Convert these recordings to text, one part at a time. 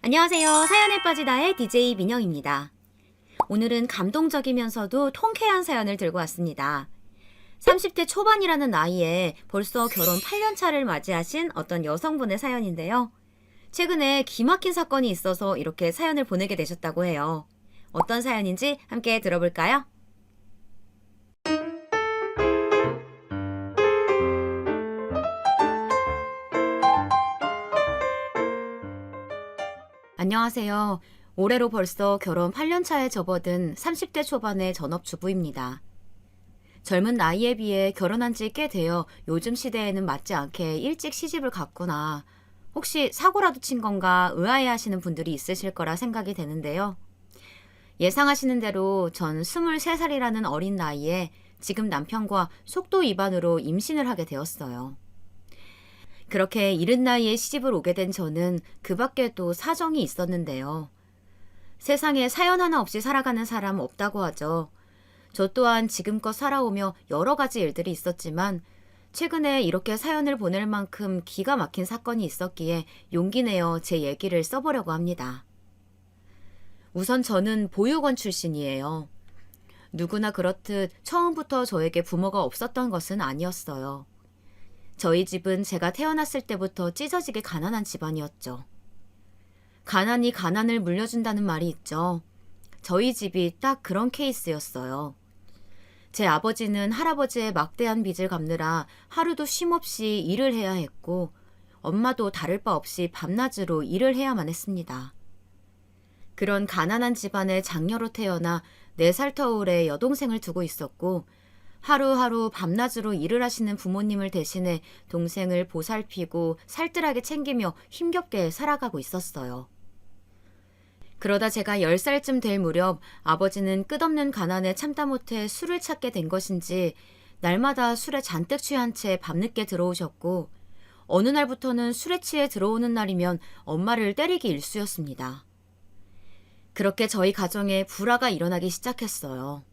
안녕하세요. 사연에 빠지다의 DJ 민영입니다. 오늘은 감동적이면서도 통쾌한 사연을 들고 왔습니다. 30대 초반이라는 나이에 벌써 결혼 8년 차를 맞이하신 어떤 여성분의 사연인데요. 최근에 기막힌 사건이 있어서 이렇게 사연을 보내게 되셨다고 해요. 어떤 사연인지 함께 들어볼까요? 안녕하세요. 올해로 벌써 결혼 8년 차에 접어든 30대 초반의 전업주부입니다. 젊은 나이에 비해 결혼한 지 꽤 되어 요즘 시대에는 맞지 않게 일찍 시집을 갔구나. 혹시 사고라도 친 건가 의아해하시는 분들이 있으실 거라 생각이 되는데요. 예상하시는 대로 전 23살이라는 어린 나이에 지금 남편과 속도 위반으로 임신을 하게 되었어요. 그렇게 이른 나이에 시집을 오게 된 저는 그 밖에도 사정이 있었는데요. 세상에 사연 하나 없이 살아가는 사람 없다고 하죠. 저 또한 지금껏 살아오며 여러 가지 일들이 있었지만 최근에 이렇게 사연을 보낼 만큼 기가 막힌 사건이 있었기에 용기 내어 제 얘기를 써보려고 합니다. 우선 저는 보육원 출신이에요. 누구나 그렇듯 처음부터 저에게 부모가 없었던 것은 아니었어요. 저희 집은 제가 태어났을 때부터 찢어지게 가난한 집안이었죠. 가난이 가난을 물려준다는 말이 있죠. 저희 집이 딱 그런 케이스였어요. 제 아버지는 할아버지의 막대한 빚을 갚느라 하루도 쉼없이 일을 해야 했고 엄마도 다를 바 없이 밤낮으로 일을 해야만 했습니다. 그런 가난한 집안의 장녀로 태어나 4살 터울의 여동생을 두고 있었고 하루하루 밤낮으로 일을 하시는 부모님을 대신해 동생을 보살피고 살뜰하게 챙기며 힘겹게 살아가고 있었어요. 그러다 제가 10살쯤 될 무렵 아버지는 끝없는 가난에 참다 못해 술을 찾게 된 것인지 날마다 술에 잔뜩 취한 채 밤늦게 들어오셨고 어느 날부터는 술에 취해 들어오는 날이면 엄마를 때리기 일쑤였습니다. 그렇게 저희 가정에 불화가 일어나기 시작했어요.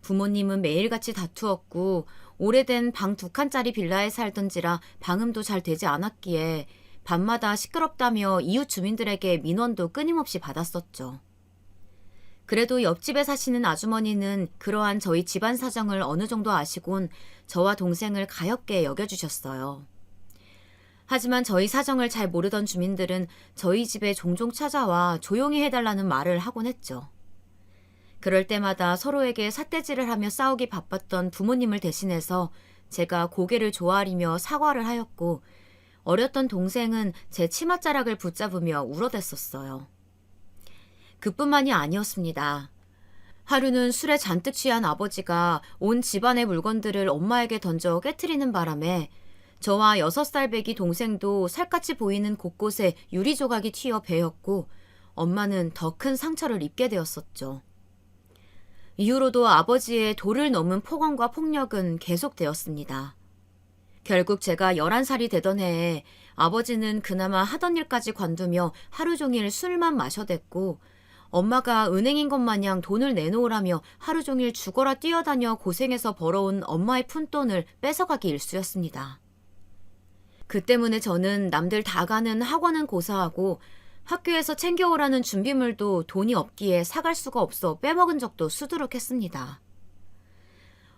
부모님은 매일같이 다투었고 오래된 방 2칸짜리 빌라에 살던지라 방음도 잘 되지 않았기에 밤마다 시끄럽다며 이웃 주민들에게 민원도 끊임없이 받았었죠. 그래도 옆집에 사시는 아주머니는 그러한 저희 집안 사정을 어느 정도 아시곤 저와 동생을 가엾게 여겨주셨어요. 하지만 저희 사정을 잘 모르던 주민들은 저희 집에 종종 찾아와 조용히 해달라는 말을 하곤 했죠. 그럴 때마다 서로에게 삿대질을 하며 싸우기 바빴던 부모님을 대신해서 제가 고개를 조아리며 사과를 하였고 어렸던 동생은 제 치맛자락을 붙잡으며 울어댔었어요. 그뿐만이 아니었습니다. 하루는 술에 잔뜩 취한 아버지가 온 집안의 물건들을 엄마에게 던져 깨트리는 바람에 저와 6살 배기 동생도 살갗이 보이는 곳곳에 유리 조각이 튀어 베었고 엄마는 더 큰 상처를 입게 되었었죠. 이후로도 아버지의 도를 넘은 폭언과 폭력은 계속되었습니다. 결국 제가 11살이 되던 해에 아버지는 그나마 하던 일까지 관두며 하루 종일 술만 마셔댔고 엄마가 은행인 것 마냥 돈을 내놓으라며 하루 종일 죽어라 뛰어다녀 고생해서 벌어온 엄마의 푼돈을 뺏어가기 일쑤였습니다. 그 때문에 저는 남들 다 가는 학원은 고사하고 학교에서 챙겨오라는 준비물도 돈이 없기에 사갈 수가 없어 빼먹은 적도 수두룩했습니다.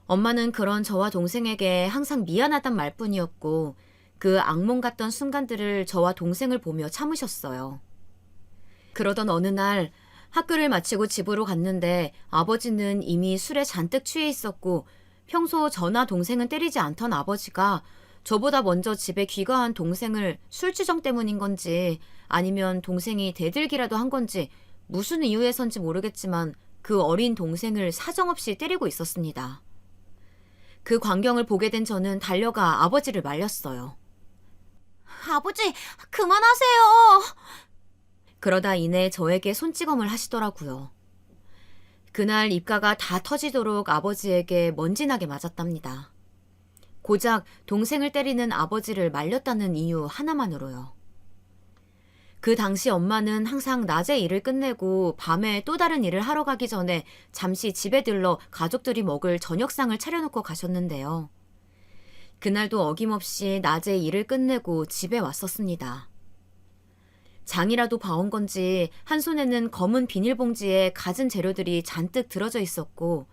엄마는 그런 저와 동생에게 항상 미안하단 말뿐이었고 그 악몽 같던 순간들을 저와 동생을 보며 참으셨어요. 그러던 어느 날 학교를 마치고 집으로 갔는데 아버지는 이미 술에 잔뜩 취해 있었고 평소 저나 동생은 때리지 않던 아버지가 저보다 먼저 집에 귀가한 동생을 술주정 때문인 건지 아니면 동생이 대들기라도 한 건지 무슨 이유에선지 모르겠지만 그 어린 동생을 사정없이 때리고 있었습니다. 그 광경을 보게 된 저는 달려가 아버지를 말렸어요. 아버지, 그만하세요. 그러다 이내 저에게 손찌검을 하시더라고요. 그날 입가가 다 터지도록 아버지에게 먼지나게 맞았답니다. 고작 동생을 때리는 아버지를 말렸다는 이유 하나만으로요. 그 당시 엄마는 항상 낮에 일을 끝내고 밤에 또 다른 일을 하러 가기 전에 잠시 집에 들러 가족들이 먹을 저녁상을 차려놓고 가셨는데요. 그날도 어김없이 낮에 일을 끝내고 집에 왔었습니다. 장이라도 봐온 건지 한 손에는 검은 비닐봉지에 갖은 재료들이 잔뜩 들어져 있었고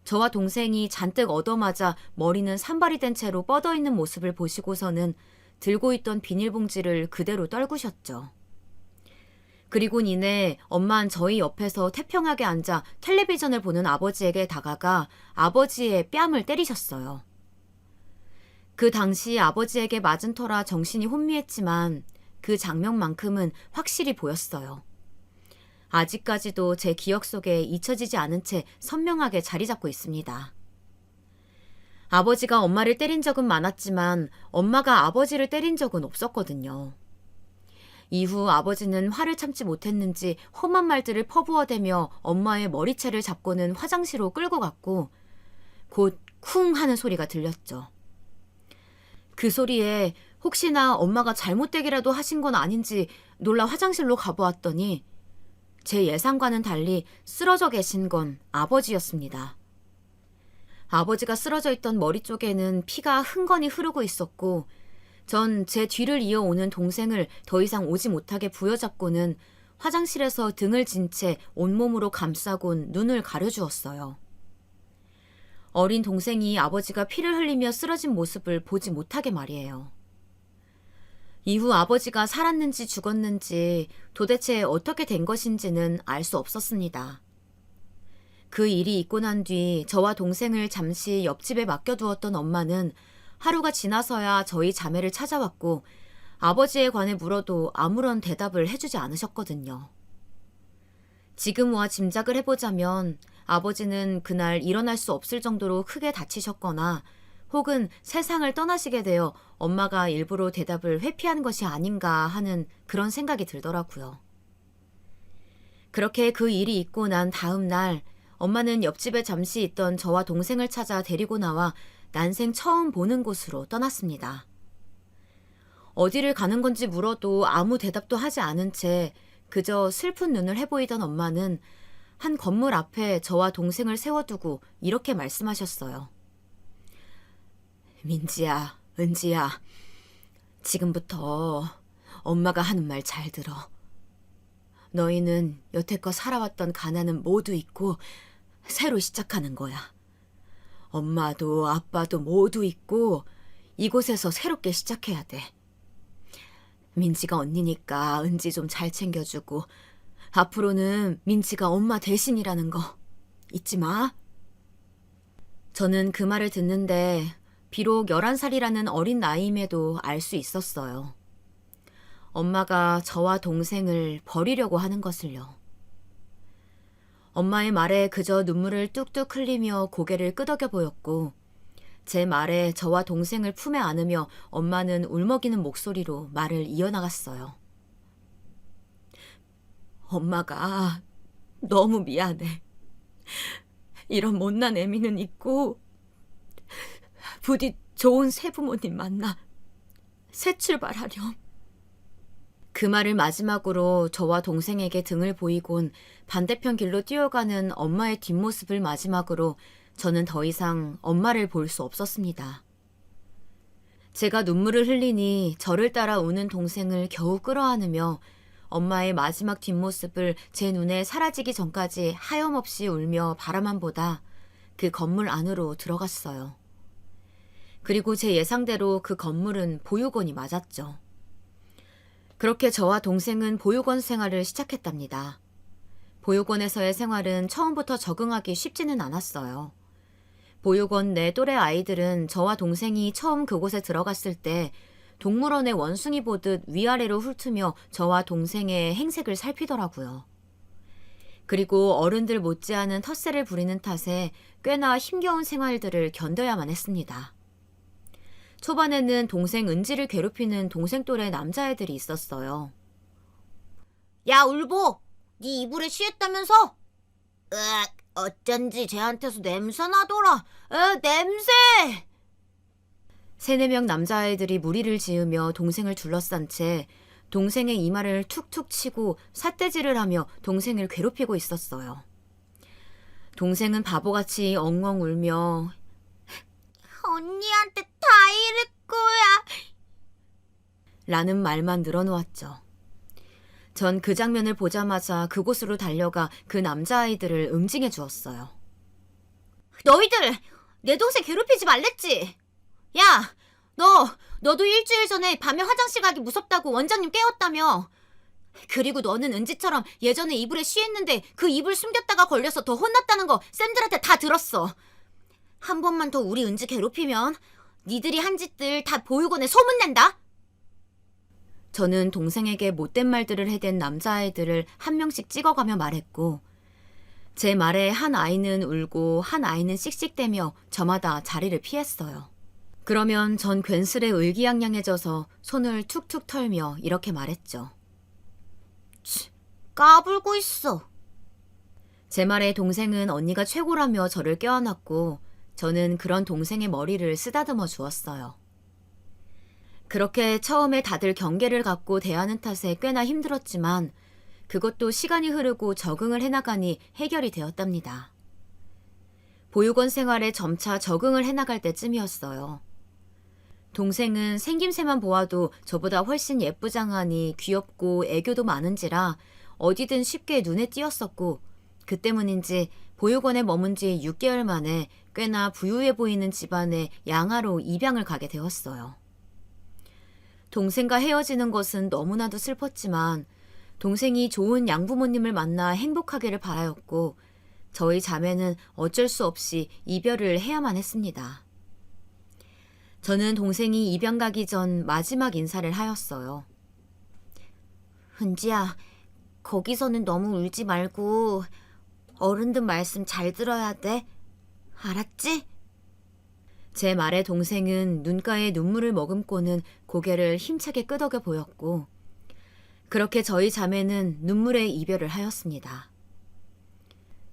저와 동생이 잔뜩 얻어맞아 머리는 산발이 된 채로 뻗어 있는 모습을 보시고서는 들고 있던 비닐봉지를 그대로 떨구셨죠. 그리곤 이내 엄마는 저희 옆에서 태평하게 앉아 텔레비전을 보는 아버지에게 다가가 아버지의 뺨을 때리셨어요. 그 당시 아버지에게 맞은 터라 정신이 혼미했지만 그 장면만큼은 확실히 보였어요. 아직까지도 제 기억 속에 잊혀지지 않은 채 선명하게 자리 잡고 있습니다. 아버지가 엄마를 때린 적은 많았지만 엄마가 아버지를 때린 적은 없었거든요. 이후 아버지는 화를 참지 못했는지 험한 말들을 퍼부어대며 엄마의 머리채를 잡고는 화장실로 끌고 갔고 곧 쿵 하는 소리가 들렸죠. 그 소리에 혹시나 엄마가 잘못되기라도 하신 건 아닌지 놀라 화장실로 가보았더니 제 예상과는 달리 쓰러져 계신 건 아버지였습니다. 아버지가 쓰러져 있던 머리 쪽에는 피가 흥건히 흐르고 있었고 전 제 뒤를 이어오는 동생을 더 이상 오지 못하게 부여잡고는 화장실에서 등을 진 채 온몸으로 감싸곤 눈을 가려주었어요. 어린 동생이 아버지가 피를 흘리며 쓰러진 모습을 보지 못하게 말이에요. 이후 아버지가 살았는지 죽었는지 도대체 어떻게 된 것인지는 알 수 없었습니다. 그 일이 있고 난 뒤 저와 동생을 잠시 옆집에 맡겨두었던 엄마는 하루가 지나서야 저희 자매를 찾아왔고 아버지에 관해 물어도 아무런 대답을 해주지 않으셨거든요. 지금 와 짐작을 해보자면 아버지는 그날 일어날 수 없을 정도로 크게 다치셨거나 혹은 세상을 떠나시게 되어 엄마가 일부러 대답을 회피한 것이 아닌가 하는 그런 생각이 들더라고요. 그렇게 그 일이 있고 난 다음 날 엄마는 옆집에 잠시 있던 저와 동생을 찾아 데리고 나와 난생 처음 보는 곳으로 떠났습니다. 어디를 가는 건지 물어도 아무 대답도 하지 않은 채 그저 슬픈 눈을 해보이던 엄마는 한 건물 앞에 저와 동생을 세워두고 이렇게 말씀하셨어요. 민지야, 은지야, 지금부터 엄마가 하는 말 잘 들어. 너희는 여태껏 살아왔던 가난은 모두 잊고 새로 시작하는 거야. 엄마도 아빠도 모두 잊고 이곳에서 새롭게 시작해야 돼. 민지가 언니니까 은지 좀 잘 챙겨주고 앞으로는 민지가 엄마 대신이라는 거 잊지 마. 저는 그 말을 듣는데 비록 11살이라는 어린 나이임에도 알 수 있었어요. 엄마가 저와 동생을 버리려고 하는 것을요. 엄마의 말에 그저 눈물을 뚝뚝 흘리며 고개를 끄덕여 보였고 제 말에 저와 동생을 품에 안으며 엄마는 울먹이는 목소리로 말을 이어나갔어요. 엄마가 너무 미안해. 이런 못난 애미는 있고 부디 좋은 새부모님 만나 새 출발하렴. 그 말을 마지막으로 저와 동생에게 등을 보이곤 반대편 길로 뛰어가는 엄마의 뒷모습을 마지막으로 저는 더 이상 엄마를 볼 수 없었습니다. 제가 눈물을 흘리니 저를 따라 우는 동생을 겨우 끌어안으며 엄마의 마지막 뒷모습을 제 눈에 사라지기 전까지 하염없이 울며 바라만 보다 그 건물 안으로 들어갔어요. 그리고 제 예상대로 그 건물은 보육원이 맞았죠. 그렇게 저와 동생은 보육원 생활을 시작했답니다. 보육원에서의 생활은 처음부터 적응하기 쉽지는 않았어요. 보육원 내 또래 아이들은 저와 동생이 처음 그곳에 들어갔을 때 동물원의 원숭이 보듯 위아래로 훑으며 저와 동생의 행색을 살피더라고요. 그리고 어른들 못지않은 텃세를 부리는 탓에 꽤나 힘겨운 생활들을 견뎌야만 했습니다. 초반에는 동생 은지를 괴롭히는 동생 또래 남자애들이 있었어요. 야, 울보! 네 이불에 쉬했다면서? 어쩐지 쟤한테서 냄새 나더라. 냄새! 3-4명 남자애들이 무리를 지으며 동생을 둘러싼 채 동생의 이마를 툭툭 치고 삿대질을 하며 동생을 괴롭히고 있었어요. 동생은 바보같이 엉엉 울며 언니한테 다 이럴 거야. 라는 말만 늘어놓았죠. 전 그 장면을 보자마자 그곳으로 달려가 그 남자아이들을 응징해 주었어요. 너희들 내 동생 괴롭히지 말랬지? 야, 너도 일주일 전에 밤에 화장실 가기 무섭다고 원장님 깨웠다며. 그리고 너는 은지처럼 예전에 이불에 쉬했는데 그 이불 숨겼다가 걸려서 더 혼났다는 거 쌤들한테 다 들었어. 한 번만 더 우리 은지 괴롭히면 니들이 한 짓들 다 보육원에 소문낸다. 저는 동생에게 못된 말들을 해댄 남자아이들을 한 명씩 찍어가며 말했고, 제 말에 한 아이는 울고 한 아이는 씩씩대며 저마다 자리를 피했어요. 그러면 전 괜스레 의기양양해져서 손을 툭툭 털며 이렇게 말했죠. 까불고 있어. 제 말에 동생은 언니가 최고라며 저를 껴안았고, 저는 그런 동생의 머리를 쓰다듬어 주었어요. 그렇게 처음에 다들 경계를 갖고 대하는 탓에 꽤나 힘들었지만 그것도 시간이 흐르고 적응을 해나가니 해결이 되었답니다. 보육원 생활에 점차 적응을 해나갈 때쯤이었어요. 동생은 생김새만 보아도 저보다 훨씬 예쁘장하니 귀엽고 애교도 많은지라 어디든 쉽게 눈에 띄었었고, 그 때문인지 보육원에 머문 지 6개월 만에 꽤나 부유해 보이는 집안에 양아로 입양을 가게 되었어요. 동생과 헤어지는 것은 너무나도 슬펐지만 동생이 좋은 양부모님을 만나 행복하기를 바라였고, 저희 자매는 어쩔 수 없이 이별을 해야만 했습니다. 저는 동생이 입양 가기 전 마지막 인사를 하였어요. 은지야, 거기서는 너무 울지 말고 어른들 말씀 잘 들어야 돼. 알았지? 제 말에 동생은 눈가에 눈물을 머금고는 고개를 힘차게 끄덕여 보였고, 그렇게 저희 자매는 눈물의 이별을 하였습니다.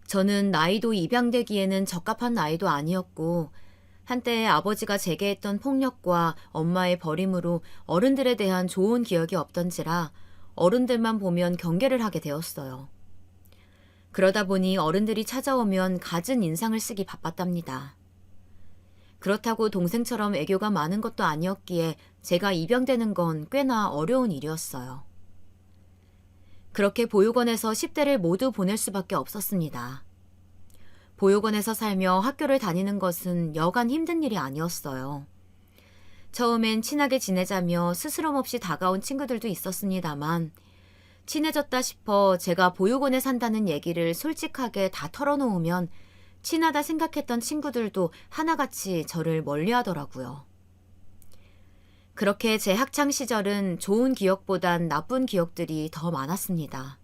저는 나이도 입양되기에는 적합한 나이도 아니었고, 한때 아버지가 제게 했던 폭력과 엄마의 버림으로 어른들에 대한 좋은 기억이 없던지라 어른들만 보면 경계를 하게 되었어요. 그러다 보니 어른들이 찾아오면 갖은 인상을 쓰기 바빴답니다. 그렇다고 동생처럼 애교가 많은 것도 아니었기에 제가 입양되는 건 꽤나 어려운 일이었어요. 그렇게 보육원에서 10대를 모두 보낼 수밖에 없었습니다. 보육원에서 살며 학교를 다니는 것은 여간 힘든 일이 아니었어요. 처음엔 친하게 지내자며 스스럼 없이 다가온 친구들도 있었습니다만, 친해졌다 싶어 제가 보육원에 산다는 얘기를 솔직하게 다 털어놓으면 친하다 생각했던 친구들도 하나같이 저를 멀리하더라고요. 그렇게 제 학창 시절은 좋은 기억보단 나쁜 기억들이 더 많았습니다.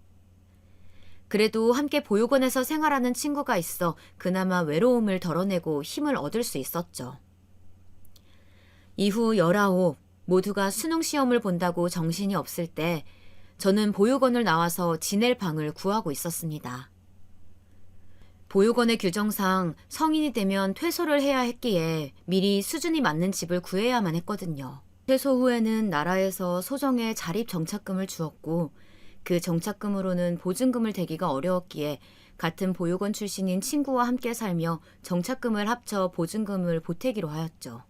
그래도 함께 보육원에서 생활하는 친구가 있어 그나마 외로움을 덜어내고 힘을 얻을 수 있었죠. 이후 19, 모두가 수능 시험을 본다고 정신이 없을 때 저는 보육원을 나와서 지낼 방을 구하고 있었습니다. 보육원의 규정상 성인이 되면 퇴소를 해야 했기에 미리 수준이 맞는 집을 구해야만 했거든요. 퇴소 후에는 나라에서 소정의 자립 정착금을 주었고, 그 정착금으로는 보증금을 대기가 어려웠기에 같은 보육원 출신인 친구와 함께 살며 정착금을 합쳐 보증금을 보태기로 하였죠.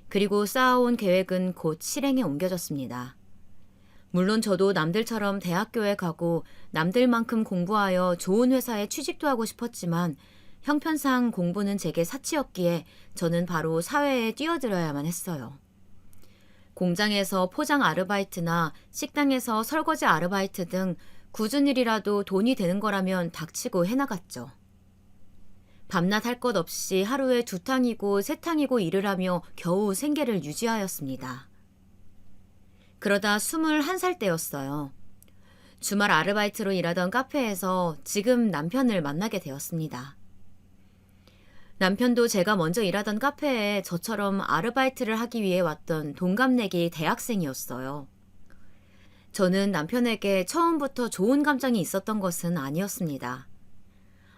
그리고 쌓아온 계획은 곧 실행에 옮겨졌습니다. 물론 저도 남들처럼 대학교에 가고 남들만큼 공부하여 좋은 회사에 취직도 하고 싶었지만 형편상 공부는 제게 사치였기에 저는 바로 사회에 뛰어들어야만 했어요. 공장에서 포장 아르바이트나 식당에서 설거지 아르바이트 등 굳은 일이라도 돈이 되는 거라면 닥치고 해나갔죠. 밤낮 할 것 없이 하루에 2탕이고 3탕이고 일을 하며 겨우 생계를 유지하였습니다. 그러다 21살 때였어요. 주말 아르바이트로 일하던 카페에서 지금 남편을 만나게 되었습니다. 남편도 제가 먼저 일하던 카페에 저처럼 아르바이트를 하기 위해 왔던 동갑내기 대학생이었어요. 저는 남편에게 처음부터 좋은 감정이 있었던 것은 아니었습니다.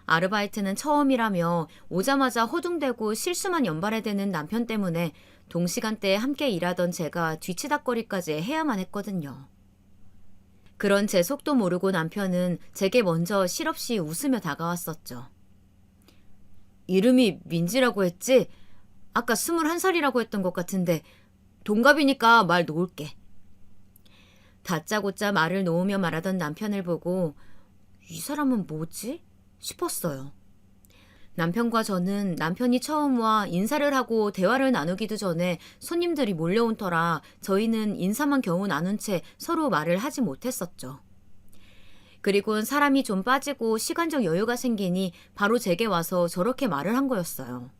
아르바이트는 처음이라며 오자마자 허둥대고 실수만 연발해대는 남편 때문에 동시간대에 함께 일하던 제가 뒤치다꺼리까지 해야만 했거든요. 그런 제 속도 모르고 남편은 제게 먼저 실없이 웃으며 다가왔었죠. 이름이 민지라고 했지? 아까 21살이라고 했던 것 같은데 동갑이니까 말 놓을게. 다짜고짜 말을 놓으며 말하던 남편을 보고 이 사람은 뭐지? 싶었어요. 남편과 저는 남편이 처음 와 인사를 하고 대화를 나누기도 전에 손님들이 몰려온 터라 저희는 인사만 겨우 나눈 채 서로 말을 하지 못했었죠. 그리곤 사람이 좀 빠지고 시간적 여유가 생기니 바로 제게 와서 저렇게 말을 한 거였어요.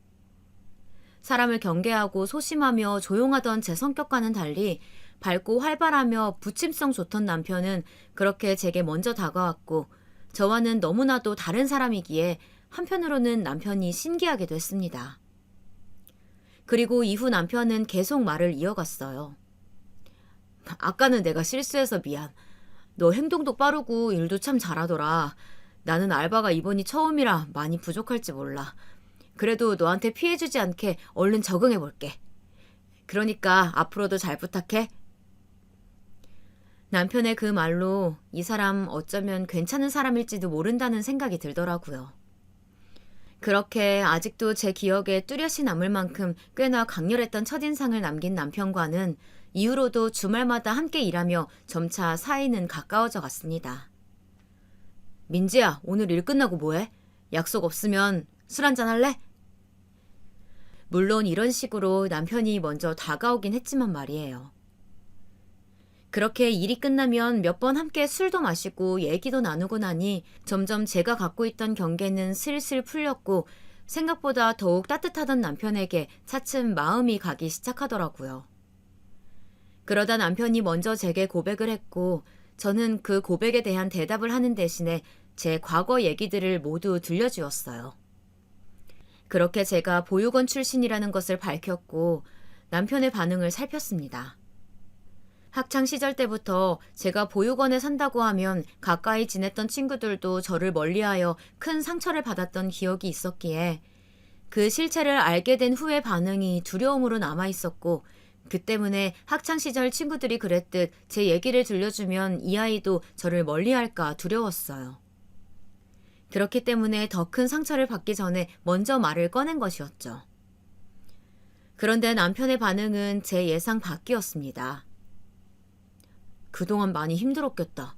사람을 경계하고 소심하며 조용하던 제 성격과는 달리 밝고 활발하며 부침성 좋던 남편은 그렇게 제게 먼저 다가왔고 저와는 너무나도 다른 사람이기에 한편으로는 남편이 신기하기도 했습니다. 그리고 이후 남편은 계속 말을 이어갔어요. 아까는 내가 실수해서 미안. 너 행동도 빠르고 일도 참 잘하더라. 나는 알바가 이번이 처음이라 많이 부족할지 몰라. 그래도 너한테 피해주지 않게 얼른 적응해볼게. 그러니까 앞으로도 잘 부탁해. 남편의 그 말로 이 사람 어쩌면 괜찮은 사람일지도 모른다는 생각이 들더라고요. 그렇게 아직도 제 기억에 뚜렷이 남을 만큼 꽤나 강렬했던 첫인상을 남긴 남편과는 이후로도 주말마다 함께 일하며 점차 사이는 가까워져 갔습니다. 민지야, 오늘 일 끝나고 뭐해? 약속 없으면 술 한잔 할래? 물론 이런 식으로 남편이 먼저 다가오긴 했지만 말이에요. 그렇게 일이 끝나면 몇 번 함께 술도 마시고 얘기도 나누고 나니 점점 제가 갖고 있던 경계는 슬슬 풀렸고 생각보다 더욱 따뜻하던 남편에게 차츰 마음이 가기 시작하더라고요. 그러다 남편이 먼저 제게 고백을 했고 저는 그 고백에 대한 대답을 하는 대신에 제 과거 얘기들을 모두 들려주었어요. 그렇게 제가 보육원 출신이라는 것을 밝혔고 남편의 반응을 살폈습니다. 학창 시절 때부터 제가 보육원에 산다고 하면 가까이 지냈던 친구들도 저를 멀리하여 큰 상처를 받았던 기억이 있었기에 그 실체를 알게 된 후의 반응이 두려움으로 남아있었고 그 때문에 학창 시절 친구들이 그랬듯 제 얘기를 들려주면 이 아이도 저를 멀리할까 두려웠어요. 그렇기 때문에 더 큰 상처를 받기 전에 먼저 말을 꺼낸 것이었죠. 그런데 남편의 반응은 제 예상 밖이었습니다. 그동안 많이 힘들었겠다.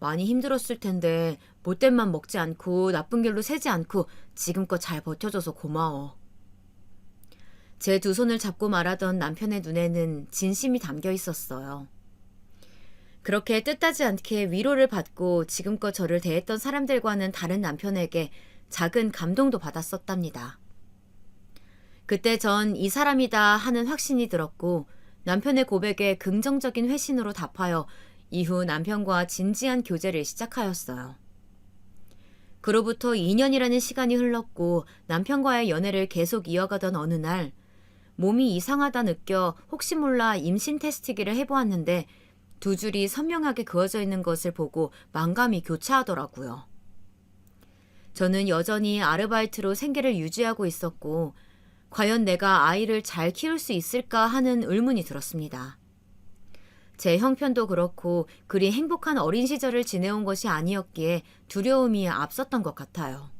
많이 힘들었을 텐데 못된 맘 먹지 않고 나쁜 길로 새지 않고 지금껏 잘 버텨줘서 고마워. 제 두 손을 잡고 말하던 남편의 눈에는 진심이 담겨 있었어요. 그렇게 뜻하지 않게 위로를 받고 지금껏 저를 대했던 사람들과는 다른 남편에게 작은 감동도 받았었답니다. 그때 전 이 사람이다 하는 확신이 들었고 남편의 고백에 긍정적인 회신으로 답하여 이후 남편과 진지한 교제를 시작하였어요. 그로부터 2년이라는 시간이 흘렀고 남편과의 연애를 계속 이어가던 어느 날 몸이 이상하다 느껴 혹시 몰라 임신 테스트기를 해보았는데 두 줄이 선명하게 그어져 있는 것을 보고 만감이 교차하더라고요. 저는 여전히 아르바이트로 생계를 유지하고 있었고 과연 내가 아이를 잘 키울 수 있을까 하는 의문이 들었습니다. 제 형편도 그렇고 그리 행복한 어린 시절을 지내온 것이 아니었기에 두려움이 앞섰던 것 같아요.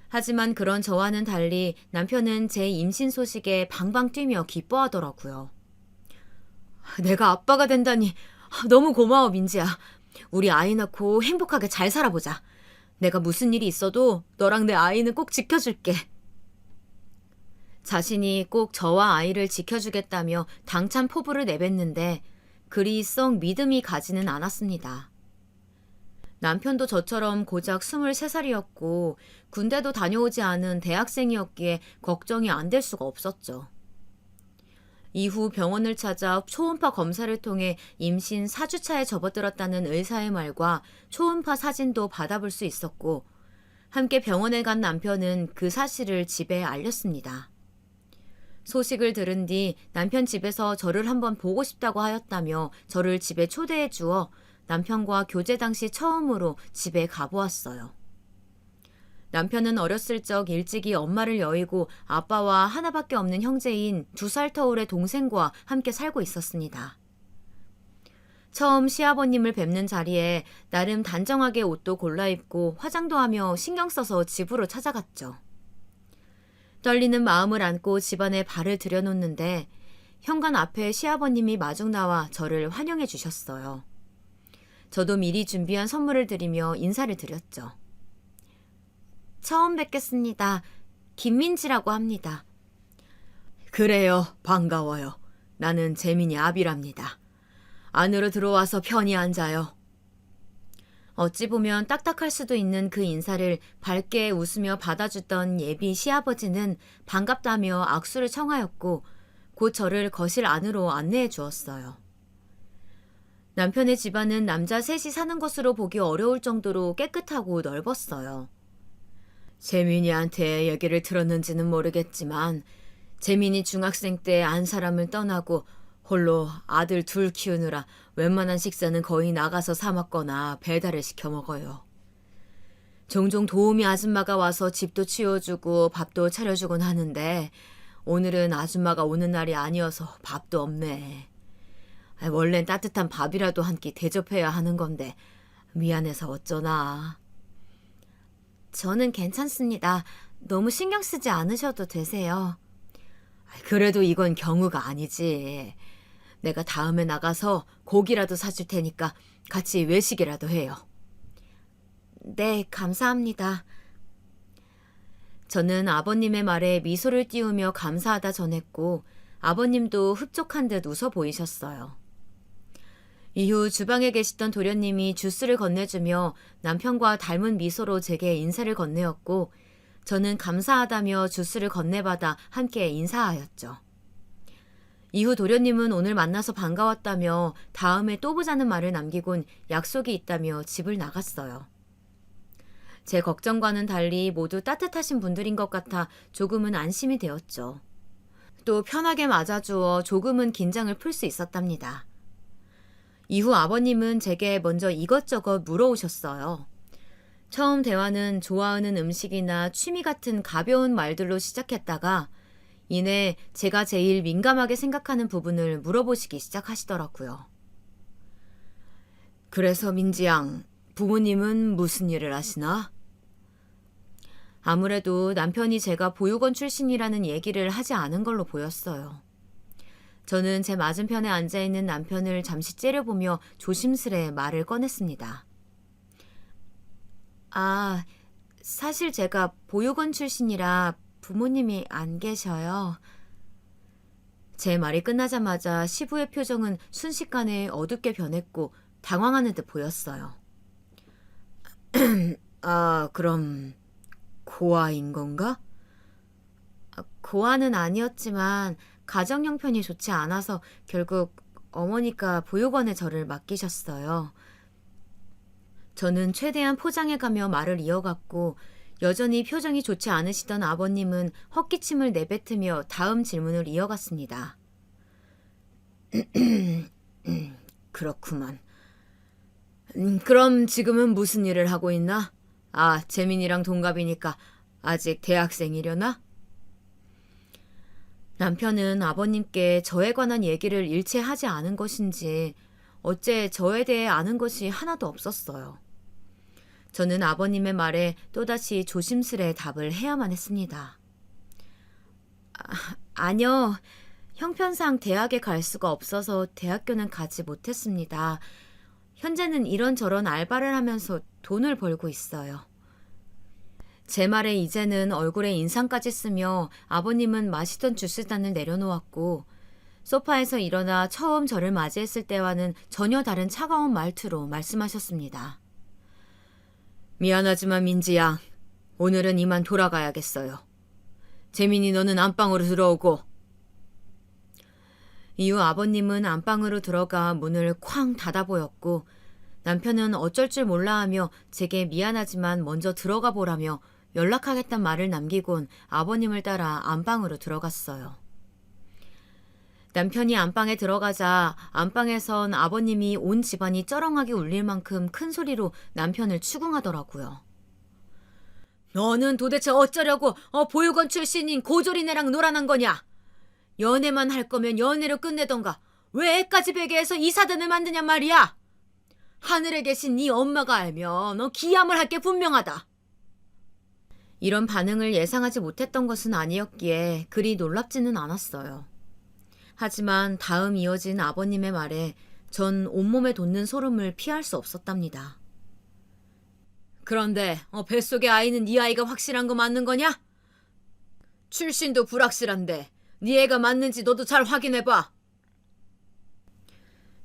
하지만 그런 저와는 달리 남편은 제 임신 소식에 방방 뛰며 기뻐하더라고요. 내가 아빠가 된다니 너무 고마워 민지야. 우리 아이 낳고 행복하게 잘 살아보자. 내가 무슨 일이 있어도 너랑 내 아이는 꼭 지켜줄게. 자신이 꼭 저와 아이를 지켜주겠다며 당찬 포부를 내뱉는데 그리 썩 믿음이 가지는 않았습니다. 남편도 저처럼 고작 23살이었고 군대도 다녀오지 않은 대학생이었기에 걱정이 안 될 수가 없었죠. 이후 병원을 찾아 초음파 검사를 통해 임신 4주차에 접어들었다는 의사의 말과 초음파 사진도 받아볼 수 있었고 함께 병원에 간 남편은 그 사실을 집에 알렸습니다. 소식을 들은 뒤 남편 집에서 저를 한번 보고 싶다고 하였다며 저를 집에 초대해 주어 남편과 교제 당시 처음으로 집에 가보았어요. 남편은 어렸을 적 일찍이 엄마를 여의고 아빠와 하나밖에 없는 형제인 2살 터울의 동생과 함께 살고 있었습니다. 처음 시아버님을 뵙는 자리에 나름 단정하게 옷도 골라 입고 화장도 하며 신경 써서 집으로 찾아갔죠. 떨리는 마음을 안고 집안에 발을 들여놓는데 현관 앞에 시아버님이 마중 나와 저를 환영해 주셨어요. 저도 미리 준비한 선물을 드리며 인사를 드렸죠. 처음 뵙겠습니다. 김민지라고 합니다. 그래요. 반가워요. 나는 재민이 아비랍니다. 안으로 들어와서 편히 앉아요. 어찌 보면 딱딱할 수도 있는 그 인사를 밝게 웃으며 받아주던 예비 시아버지는 반갑다며 악수를 청하였고 곧 저를 거실 안으로 안내해 주었어요. 남편의 집안은 남자 셋이 사는 것으로 보기 어려울 정도로 깨끗하고 넓었어요. 재민이한테 얘기를 들었는지는 모르겠지만 재민이 중학생 때 안 사람을 떠나고 홀로 아들 둘 키우느라 웬만한 식사는 거의 나가서 사 먹거나 배달을 시켜 먹어요. 종종 도우미 아줌마가 와서 집도 치워주고 밥도 차려주곤 하는데 오늘은 아줌마가 오는 날이 아니어서 밥도 없네. 원래는 따뜻한 밥이라도 한 끼 대접해야 하는 건데 미안해서 어쩌나. 저는 괜찮습니다. 너무 신경 쓰지 않으셔도 되세요. 그래도 이건 경우가 아니지. 내가 다음에 나가서 고기라도 사줄 테니까 같이 외식이라도 해요. 네, 감사합니다. 저는 아버님의 말에 미소를 띄우며 감사하다 전했고 아버님도 흡족한 듯 웃어 보이셨어요. 이후 주방에 계시던 도련님이 주스를 건네주며 남편과 닮은 미소로 제게 인사를 건네었고 저는 감사하다며 주스를 건네받아 함께 인사하였죠. 이후 도련님은 오늘 만나서 반가웠다며 다음에 또 보자는 말을 남기곤 약속이 있다며 집을 나갔어요. 제 걱정과는 달리 모두 따뜻하신 분들인 것 같아 조금은 안심이 되었죠. 또 편하게 맞아주어 조금은 긴장을 풀 수 있었답니다. 이후 아버님은 제게 먼저 이것저것 물어오셨어요. 처음 대화는 좋아하는 음식이나 취미 같은 가벼운 말들로 시작했다가 이내 제가 제일 민감하게 생각하는 부분을 물어보시기 시작하시더라고요. 그래서 민지양, 부모님은 무슨 일을 하시나? 아무래도 남편이 제가 보육원 출신이라는 얘기를 하지 않은 걸로 보였어요. 저는 제 맞은편에 앉아있는 남편을 잠시 째려보며 조심스레 말을 꺼냈습니다. 아, 사실 제가 보육원 출신이라 부모님이 안 계셔요. 제 말이 끝나자마자 시부의 표정은 순식간에 어둡게 변했고 당황하는 듯 보였어요. 아, 그럼 고아인 건가? 고아는 아니었지만 가정 형편이 좋지 않아서 결국 어머니가 보육원에 저를 맡기셨어요. 저는 최대한 포장해가며 말을 이어갔고 여전히 표정이 좋지 않으시던 아버님은 헛기침을 내뱉으며 다음 질문을 이어갔습니다. 그렇구만. 그럼 지금은 무슨 일을 하고 있나? 아, 재민이랑 동갑이니까 아직 대학생이려나? 남편은 아버님께 저에 관한 얘기를 일체 하지 않은 것인지 어째 저에 대해 아는 것이 하나도 없었어요. 저는 아버님의 말에 또다시 조심스레 답을 해야만 했습니다. 아니요. 형편상 대학에 갈 수가 없어서 대학교는 가지 못했습니다. 현재는 이런저런 알바를 하면서 돈을 벌고 있어요. 제 말에 이제는 얼굴에 인상까지 쓰며 아버님은 마시던 주스잔을 내려놓았고 소파에서 일어나 처음 저를 맞이했을 때와는 전혀 다른 차가운 말투로 말씀하셨습니다. 미안하지만 민지양, 오늘은 이만 돌아가야겠어요. 재민이 너는 안방으로 들어오고. 이후 아버님은 안방으로 들어가 문을 쾅 닫아보였고 남편은 어쩔 줄 몰라 하며 제게 미안하지만 먼저 들어가 보라며 연락하겠단 말을 남기곤 아버님을 따라 안방으로 들어갔어요. 남편이 안방에 들어가자 안방에선 아버님이 온 집안이 쩌렁하게 울릴 만큼 큰 소리로 남편을 추궁하더라고요. 너는 도대체 어쩌려고 보육원 출신인 고조리네랑 놀아난 거냐? 연애만 할 거면 연애로 끝내던가 왜 애까지 베게 해서 이 사단을 만드냔 말이야? 하늘에 계신 네 엄마가 알면 기함을 할 게 분명하다. 이런 반응을 예상하지 못했던 것은 아니었기에 그리 놀랍지는 않았어요. 하지만 다음 이어진 아버님의 말에 전 온몸에 돋는 소름을 피할 수 없었답니다. 그런데 뱃속의 아이는 네 아이가 확실한 거 맞는 거냐? 출신도 불확실한데 네 애가 맞는지 너도 잘 확인해봐.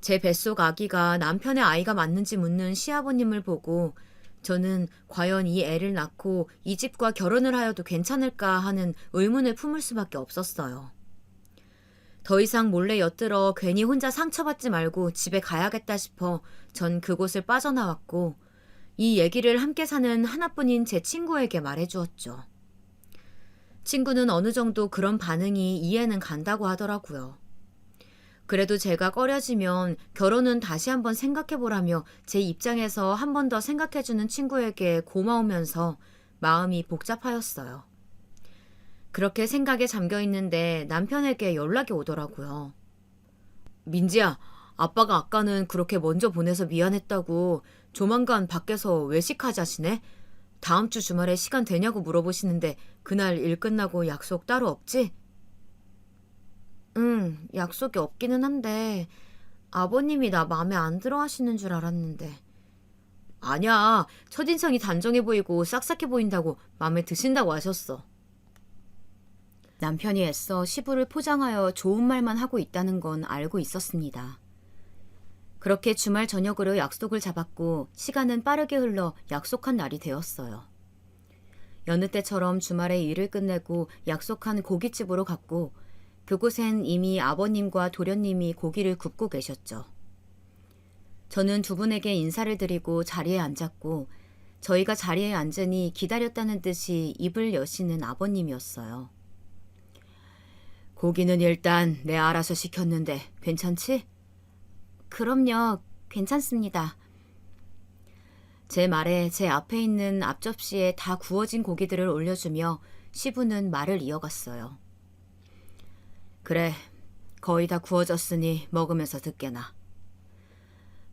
제 뱃속 아기가 남편의 아이가 맞는지 묻는 시아버님을 보고 저는 과연 이 애를 낳고 이 집과 결혼을 하여도 괜찮을까 하는 의문을 품을 수밖에 없었어요. 더 이상 몰래 엿들어 괜히 혼자 상처받지 말고 집에 가야겠다 싶어 전 그곳을 빠져나왔고 이 얘기를 함께 사는 하나뿐인 제 친구에게 말해주었죠. 친구는 어느 정도 그런 반응이 이해는 간다고 하더라고요. 그래도 제가 꺼려지면 결혼은 다시 한번 생각해보라며 제 입장에서 한 번 더 생각해주는 친구에게 고마우면서 마음이 복잡하였어요. 그렇게 생각에 잠겨있는데 남편에게 연락이 오더라고요. 민지야, 아빠가 아까는 그렇게 먼저 보내서 미안했다고 조만간 밖에서 외식하자시네? 다음 주 주말에 시간 되냐고 물어보시는데 그날 일 끝나고 약속 따로 없지? 응, 약속이 없기는 한데 아버님이 나 마음에 안 들어 하시는 줄 알았는데. 아니야, 첫인상이 단정해 보이고 싹싹해 보인다고 마음에 드신다고 하셨어. 남편이 애써 시부를 포장하여 좋은 말만 하고 있다는 건 알고 있었습니다. 그렇게 주말 저녁으로 약속을 잡았고 시간은 빠르게 흘러 약속한 날이 되었어요. 여느 때처럼 주말에 일을 끝내고 약속한 고깃집으로 갔고 그곳엔 이미 아버님과 도련님이 고기를 굽고 계셨죠. 저는 두 분에게 인사를 드리고 자리에 앉았고 저희가 자리에 앉으니 기다렸다는 듯이 입을 여시는 아버님이었어요. 고기는 일단 내 알아서 시켰는데 괜찮지? 그럼요, 괜찮습니다. 제 말에 제 앞에 있는 앞접시에 다 구워진 고기들을 올려주며 시부는 말을 이어갔어요. 그래, 거의 다 구워졌으니 먹으면서 듣게나.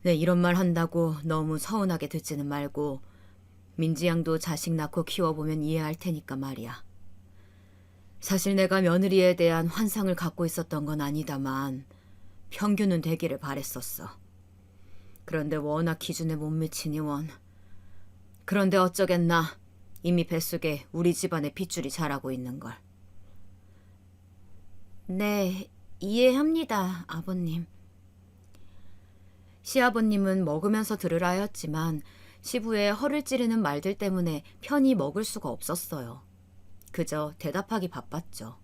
네, 이런 말 한다고 너무 서운하게 듣지는 말고 민지 양도 자식 낳고 키워보면 이해할 테니까 말이야. 사실 내가 며느리에 대한 환상을 갖고 있었던 건 아니다만 평균은 되기를 바랬었어. 그런데 워낙 기준에 못 미치니 원. 그런데 어쩌겠나. 이미 뱃속에 우리 집안의 핏줄이 자라고 있는 걸. 네, 이해합니다, 아버님. 시아버님은 먹으면서 들으라 하였지만 시부의 허를 찌르는 말들 때문에 편히 먹을 수가 없었어요. 그저 대답하기 바빴죠.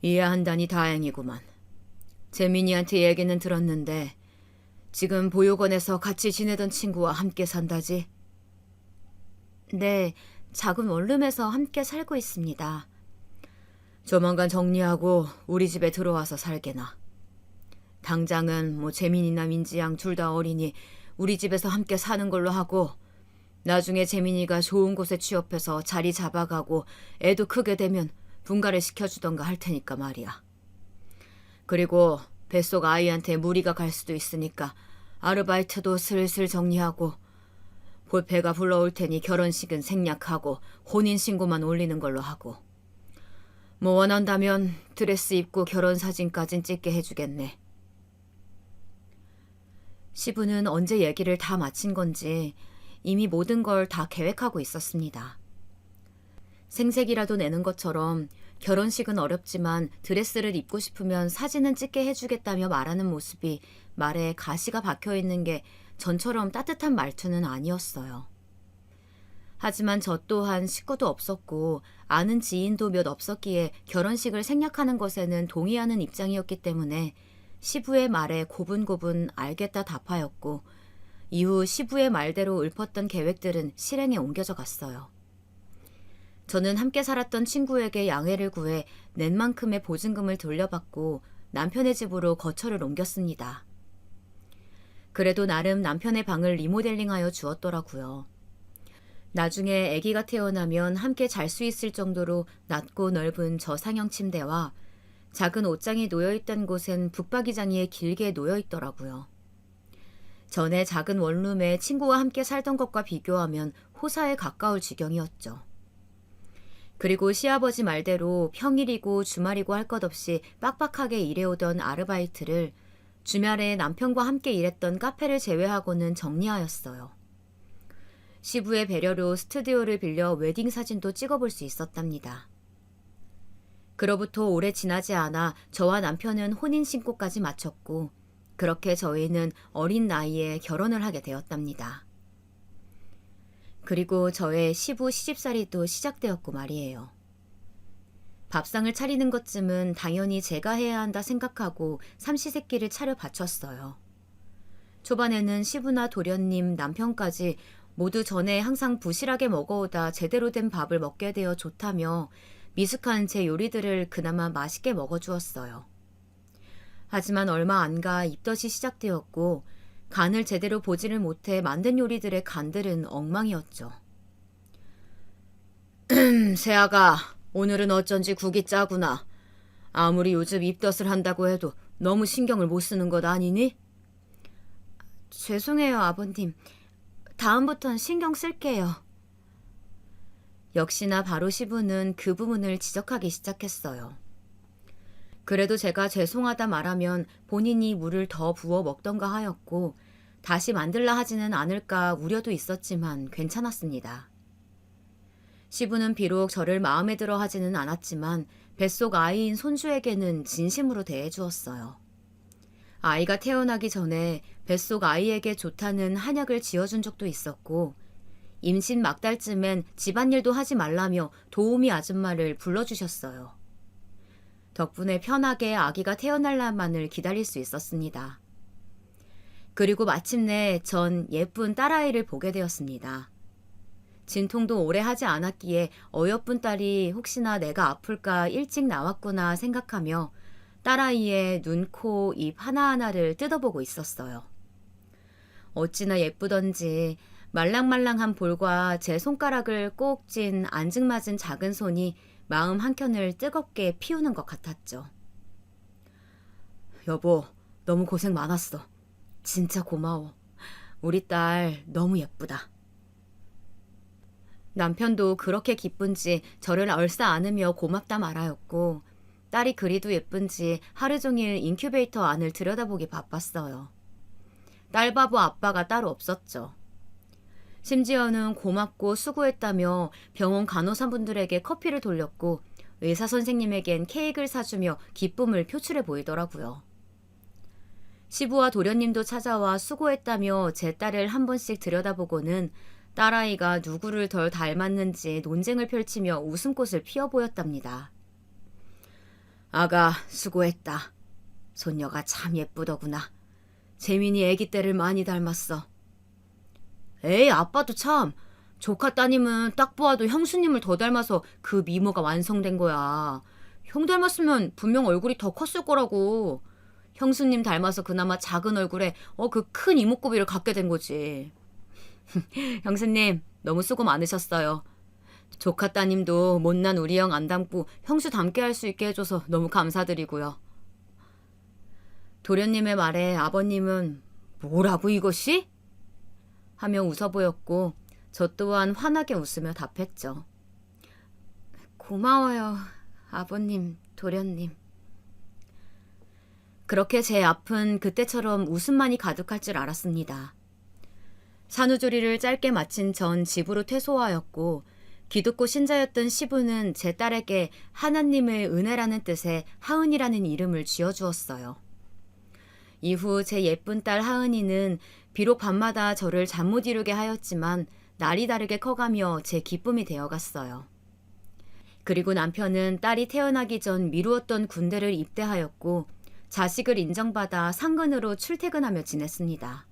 이해한다니 다행이구만. 재민이한테 얘기는 들었는데 지금 보육원에서 같이 지내던 친구와 함께 산다지? 네, 작은 원룸에서 함께 살고 있습니다. 조만간 정리하고 우리 집에 들어와서 살게나. 당장은 재민이나 민지양 둘 다 어리니 우리 집에서 함께 사는 걸로 하고 나중에 재민이가 좋은 곳에 취업해서 자리 잡아가고 애도 크게 되면 분가를 시켜주던가 할 테니까 말이야. 그리고 뱃속 아이한테 무리가 갈 수도 있으니까 아르바이트도 슬슬 정리하고 볼패가 불러올 테니 결혼식은 생략하고 혼인신고만 올리는 걸로 하고 원한다면 드레스 입고 결혼사진까진 찍게 해주겠네. 시부는 언제 얘기를 다 마친 건지 이미 모든 걸 다 계획하고 있었습니다. 생색이라도 내는 것처럼 결혼식은 어렵지만 드레스를 입고 싶으면 사진은 찍게 해주겠다며 말하는 모습이 말에 가시가 박혀있는 게 전처럼 따뜻한 말투는 아니었어요. 하지만 저 또한 식구도 없었고 아는 지인도 몇 없었기에 결혼식을 생략하는 것에는 동의하는 입장이었기 때문에 시부의 말에 고분고분 알겠다 답하였고 이후 시부의 말대로 읊었던 계획들은 실행에 옮겨져 갔어요. 저는 함께 살았던 친구에게 양해를 구해 낸 만큼의 보증금을 돌려받고 남편의 집으로 거처를 옮겼습니다. 그래도 나름 남편의 방을 리모델링하여 주었더라고요. 나중에 아기가 태어나면 함께 잘 수 있을 정도로 낮고 넓은 저상형 침대와 작은 옷장이 놓여있던 곳엔 북박이장이 길게 놓여있더라고요. 전에 작은 원룸에 친구와 함께 살던 것과 비교하면 호사에 가까울 지경이었죠. 그리고 시아버지 말대로 평일이고 주말이고 할 것 없이 빡빡하게 일해오던 아르바이트를 주말에 남편과 함께 일했던 카페를 제외하고는 정리하였어요. 시부의 배려로 스튜디오를 빌려 웨딩 사진도 찍어볼 수 있었답니다. 그로부터 오래 지나지 않아 저와 남편은 혼인신고까지 마쳤고 그렇게 저희는 어린 나이에 결혼을 하게 되었답니다. 그리고 저의 시부 시집살이도 시작되었고 말이에요. 밥상을 차리는 것쯤은 당연히 제가 해야 한다 생각하고 삼시세끼를 차려 바쳤어요. 초반에는 시부나 도련님, 남편까지 모두 전에 항상 부실하게 먹어오다 제대로 된 밥을 먹게 되어 좋다며 미숙한 제 요리들을 그나마 맛있게 먹어주었어요. 하지만 얼마 안 가 입덧이 시작되었고 간을 제대로 보지를 못해 만든 요리들의 간들은 엉망이었죠. 세아가 오늘은 어쩐지 국이 짜구나. 아무리 요즘 입덧을 한다고 해도 너무 신경을 못 쓰는 것 아니니? 죄송해요, 아버님. 다음부턴 신경 쓸게요. 역시나 바로 시부는 그 부분을 지적하기 시작했어요. 그래도 제가 죄송하다 말하면 본인이 물을 더 부어 먹던가 하였고 다시 만들라 하지는 않을까 우려도 있었지만 괜찮았습니다. 시부는 비록 저를 마음에 들어 하지는 않았지만 뱃속 아이인 손주에게는 진심으로 대해주었어요. 아이가 태어나기 전에 뱃속 아이에게 좋다는 한약을 지어준 적도 있었고 임신 막달쯤엔 집안일도 하지 말라며 도우미 아줌마를 불러주셨어요. 덕분에 편하게 아기가 태어날 날만을 기다릴 수 있었습니다. 그리고 마침내 전 예쁜 딸아이를 보게 되었습니다. 진통도 오래 하지 않았기에 어여쁜 딸이 혹시나 내가 아플까 일찍 나왔구나 생각하며 딸아이의 눈, 코, 입 하나하나를 뜯어보고 있었어요. 어찌나 예쁘던지 말랑말랑한 볼과 제 손가락을 꼭 쥔 앙증맞은 작은 손이 마음 한켠을 뜨겁게 피우는 것 같았죠. 여보, 너무 고생 많았어. 진짜 고마워. 우리 딸 너무 예쁘다. 남편도 그렇게 기쁜지 저를 얼싸 안으며 고맙다 말하였고 딸이 그리도 예쁜지 하루 종일 인큐베이터 안을 들여다보기 바빴어요. 딸바보 아빠가 따로 없었죠. 심지어는 고맙고 수고했다며 병원 간호사분들에게 커피를 돌렸고 의사 선생님에겐 케이크를 사주며 기쁨을 표출해 보이더라고요. 시부와 도련님도 찾아와 수고했다며 제 딸을 한 번씩 들여다보고는 딸아이가 누구를 덜 닮았는지 논쟁을 펼치며 웃음꽃을 피워 보였답니다. 아가 수고했다. 손녀가 참 예쁘더구나. 재민이 애기 때를 많이 닮았어. 에이, 아빠도 참. 조카 따님은 딱 보아도 형수님을 더 닮아서 그 미모가 완성된 거야. 형 닮았으면 분명 얼굴이 더 컸을 거라고. 형수님 닮아서 그나마 작은 얼굴에 그 큰 이목구비를 갖게 된 거지. 형수님 너무 수고 많으셨어요. 조카 따님도 못난 우리 형 안 닮고 형수 닮게 할 수 있게 해줘서 너무 감사드리고요. 도련님의 말에 아버님은 뭐라고 이것이? 하며 웃어 보였고 저 또한 환하게 웃으며 답했죠. 고마워요, 아버님, 도련님. 그렇게 제 앞은 그때처럼 웃음만이 가득할 줄 알았습니다. 산후조리를 짧게 마친 전 집으로 퇴소하였고 기독교 신자였던 시부는 제 딸에게 하나님의 은혜라는 뜻의 하은이라는 이름을 지어주었어요. 이후 제 예쁜 딸 하은이는 비록 밤마다 저를 잠 못 이루게 하였지만 날이 다르게 커가며 제 기쁨이 되어갔어요. 그리고 남편은 딸이 태어나기 전 미루었던 군대를 입대하였고 자식을 인정받아 상근으로 출퇴근하며 지냈습니다.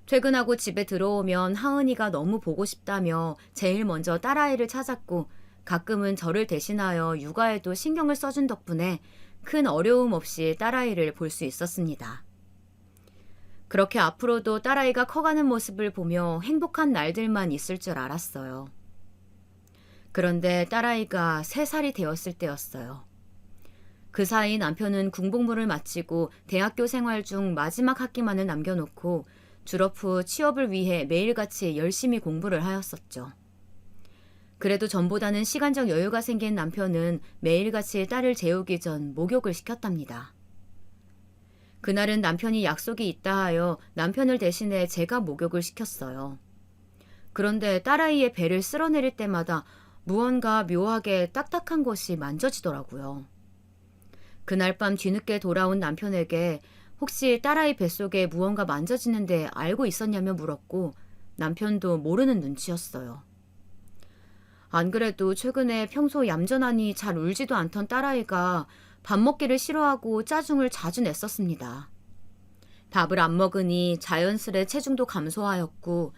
퇴근하고 집에 들어오면 하은이가 너무 보고 싶다며 제일 먼저 딸아이를 찾았고 가끔은 저를 대신하여 육아에도 신경을 써준 덕분에 큰 어려움 없이 딸아이를 볼 수 있었습니다. 그렇게 앞으로도 딸아이가 커가는 모습을 보며 행복한 날들만 있을 줄 알았어요. 그런데 딸아이가 3살이 되었을 때였어요. 그 사이 남편은 군복무를 마치고 대학교 생활 중 마지막 학기만을 남겨놓고 졸업 후 취업을 위해 매일같이 열심히 공부를 하였었죠. 그래도 전보다는 시간적 여유가 생긴 남편은 매일같이 딸을 재우기 전 목욕을 시켰답니다. 그날은 남편이 약속이 있다 하여 남편을 대신해 제가 목욕을 시켰어요. 그런데 딸아이의 배를 쓸어내릴 때마다 무언가 묘하게 딱딱한 것이 만져지더라고요. 그날 밤 뒤늦게 돌아온 남편에게 혹시 딸아이 뱃속에 무언가 만져지는데 알고 있었냐며 물었고 남편도 모르는 눈치였어요. 안 그래도 최근에 평소 얌전하니 잘 울지도 않던 딸아이가 밥 먹기를 싫어하고 짜증을 자주 냈었습니다. 밥을 안 먹으니 자연스레 체중도 감소하였고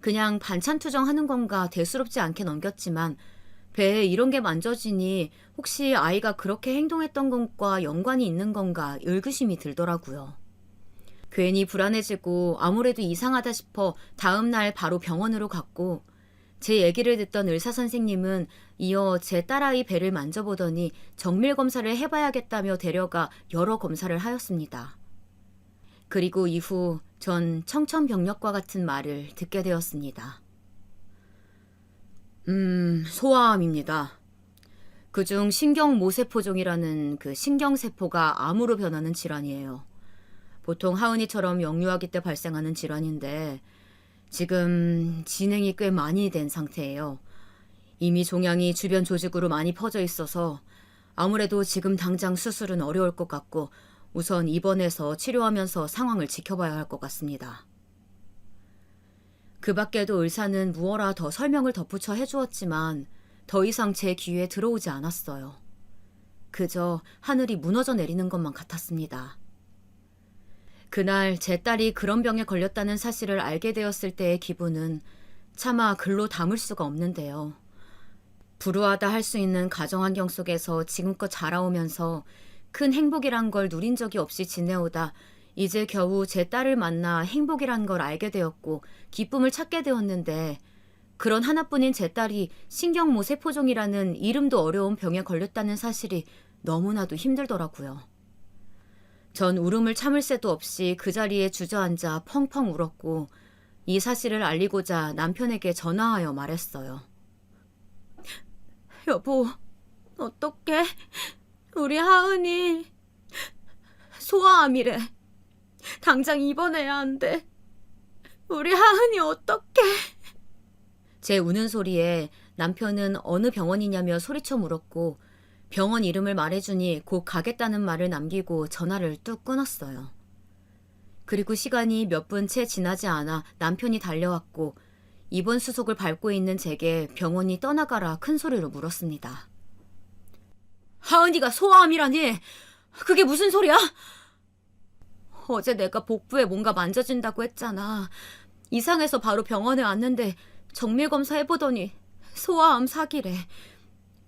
그냥 반찬 투정하는 건가 대수롭지 않게 넘겼지만 배에 이런 게 만져지니 혹시 아이가 그렇게 행동했던 것과 연관이 있는 건가 의구심이 들더라고요. 괜히 불안해지고 아무래도 이상하다 싶어 다음 날 바로 병원으로 갔고 제 얘기를 듣던 의사 선생님은 이어 제 딸아이 배를 만져보더니 정밀 검사를 해봐야겠다며 데려가 여러 검사를 하였습니다. 그리고 이후 전 청천벽력과 같은 말을 듣게 되었습니다. 소아암입니다. 그중 신경모세포종이라는 그 신경세포가 암으로 변하는 질환이에요. 보통 하은이처럼 영유아기 때 발생하는 질환인데 지금 진행이 꽤 많이 된 상태예요. 이미 종양이 주변 조직으로 많이 퍼져 있어서 아무래도 지금 당장 수술은 어려울 것 같고 우선 입원해서 치료하면서 상황을 지켜봐야 할 것 같습니다. 그 밖에도 의사는 무어라 더 설명을 덧붙여 해주었지만 더 이상 제 귀에 들어오지 않았어요. 그저 하늘이 무너져 내리는 것만 같았습니다. 그날 제 딸이 그런 병에 걸렸다는 사실을 알게 되었을 때의 기분은 차마 글로 담을 수가 없는데요. 불우하다 할 수 있는 가정환경 속에서 지금껏 자라오면서 큰 행복이란 걸 누린 적이 없이 지내오다 이제 겨우 제 딸을 만나 행복이란 걸 알게 되었고 기쁨을 찾게 되었는데 그런 하나뿐인 제 딸이 신경모세포종이라는 이름도 어려운 병에 걸렸다는 사실이 너무나도 힘들더라고요. 전 울음을 참을 새도 없이 그 자리에 주저앉아 펑펑 울었고 이 사실을 알리고자 남편에게 전화하여 말했어요. 여보, 어떡해? 우리 하은이 소아암이래. 당장 입원해야 한대. 우리 하은이 어떡해? 제 우는 소리에 남편은 어느 병원이냐며 소리쳐 물었고 병원 이름을 말해주니 곧 가겠다는 말을 남기고 전화를 뚝 끊었어요. 그리고 시간이 몇 분 채 지나지 않아 남편이 달려왔고 입원 수속을 밟고 있는 제게 병원이 떠나가라 큰 소리로 물었습니다. 하은이가 소아암이라니? 그게 무슨 소리야? 어제 내가 복부에 뭔가 만져진다고 했잖아. 이상해서 바로 병원에 왔는데 정밀검사 해보더니 소아암 사기래.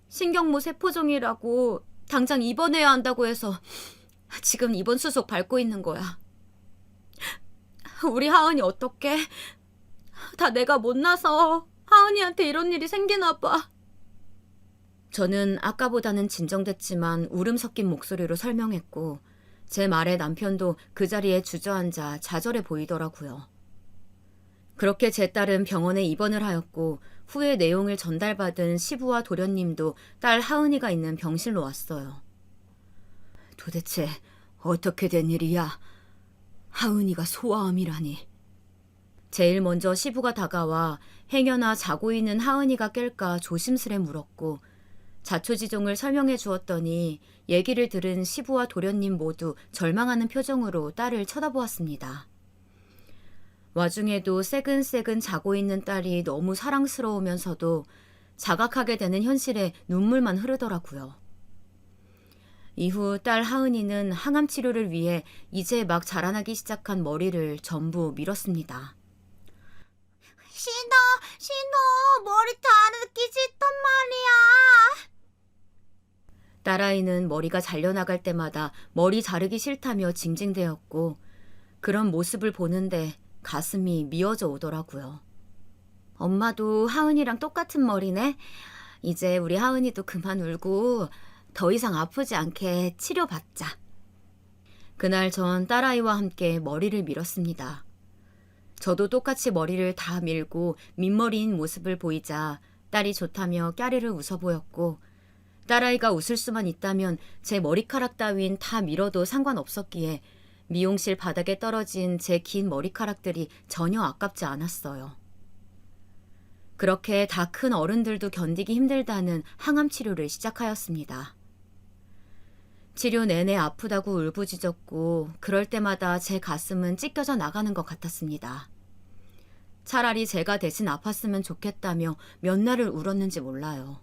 신경모세포종이라고 당장 입원해야 한다고 해서 지금 입원 수속 밟고 있는 거야. 우리 하은이 어떡해? 다 내가 못나서 하은이한테 이런 일이 생기나 봐. 저는 아까보다는 진정됐지만 울음 섞인 목소리로 설명했고 제 말에 남편도 그 자리에 주저앉아 좌절해 보이더라고요. 그렇게 제 딸은 병원에 입원을 하였고 후에 내용을 전달받은 시부와 도련님도 딸 하은이가 있는 병실로 왔어요. 도대체 어떻게 된 일이야? 하은이가 소아암이라니. 제일 먼저 시부가 다가와 행여나 자고 있는 하은이가 깰까 조심스레 물었고 자초지종을 설명해 주었더니 얘기를 들은 시부와 도련님 모두 절망하는 표정으로 딸을 쳐다보았습니다. 와중에도 새근새근 자고 있는 딸이 너무 사랑스러우면서도 자각하게 되는 현실에 눈물만 흐르더라고요. 이후 딸 하은이는 항암 치료를 위해 이제 막 자라나기 시작한 머리를 전부 밀었습니다. 신호, 머리 자르기 싫단 말이야. 딸아이는 머리가 잘려나갈 때마다 머리 자르기 싫다며 징징대었고 그런 모습을 보는데 가슴이 미어져 오더라고요. 엄마도 하은이랑 똑같은 머리네. 이제 우리 하은이도 그만 울고 더 이상 아프지 않게 치료받자. 그날 전 딸아이와 함께 머리를 밀었습니다. 저도 똑같이 머리를 다 밀고 민머리인 모습을 보이자 딸이 좋다며 까르르 웃어 보였고 딸아이가 웃을 수만 있다면 제 머리카락 따윈 다 밀어도 상관없었기에 미용실 바닥에 떨어진 제 긴 머리카락들이 전혀 아깝지 않았어요. 그렇게 다 큰 어른들도 견디기 힘들다는 항암 치료를 시작하였습니다. 치료 내내 아프다고 울부짖었고 그럴 때마다 제 가슴은 찢겨져 나가는 것 같았습니다. 차라리 제가 대신 아팠으면 좋겠다며 몇 날을 울었는지 몰라요.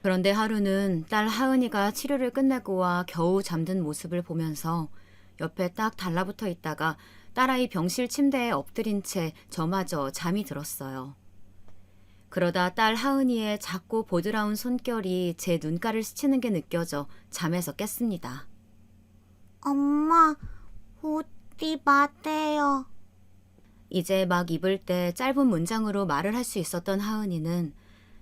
그런데 하루는 딸 하은이가 치료를 끝내고 와 겨우 잠든 모습을 보면서 옆에 딱 달라붙어 있다가 딸아이 병실 침대에 엎드린 채 저마저 잠이 들었어요. 그러다 딸 하은이의 작고 보드라운 손결이 제 눈가를 스치는 게 느껴져 잠에서 깼습니다. 엄마, 웃지 마세요. 이제 막 입을 때 짧은 문장으로 말을 할 수 있었던 하은이는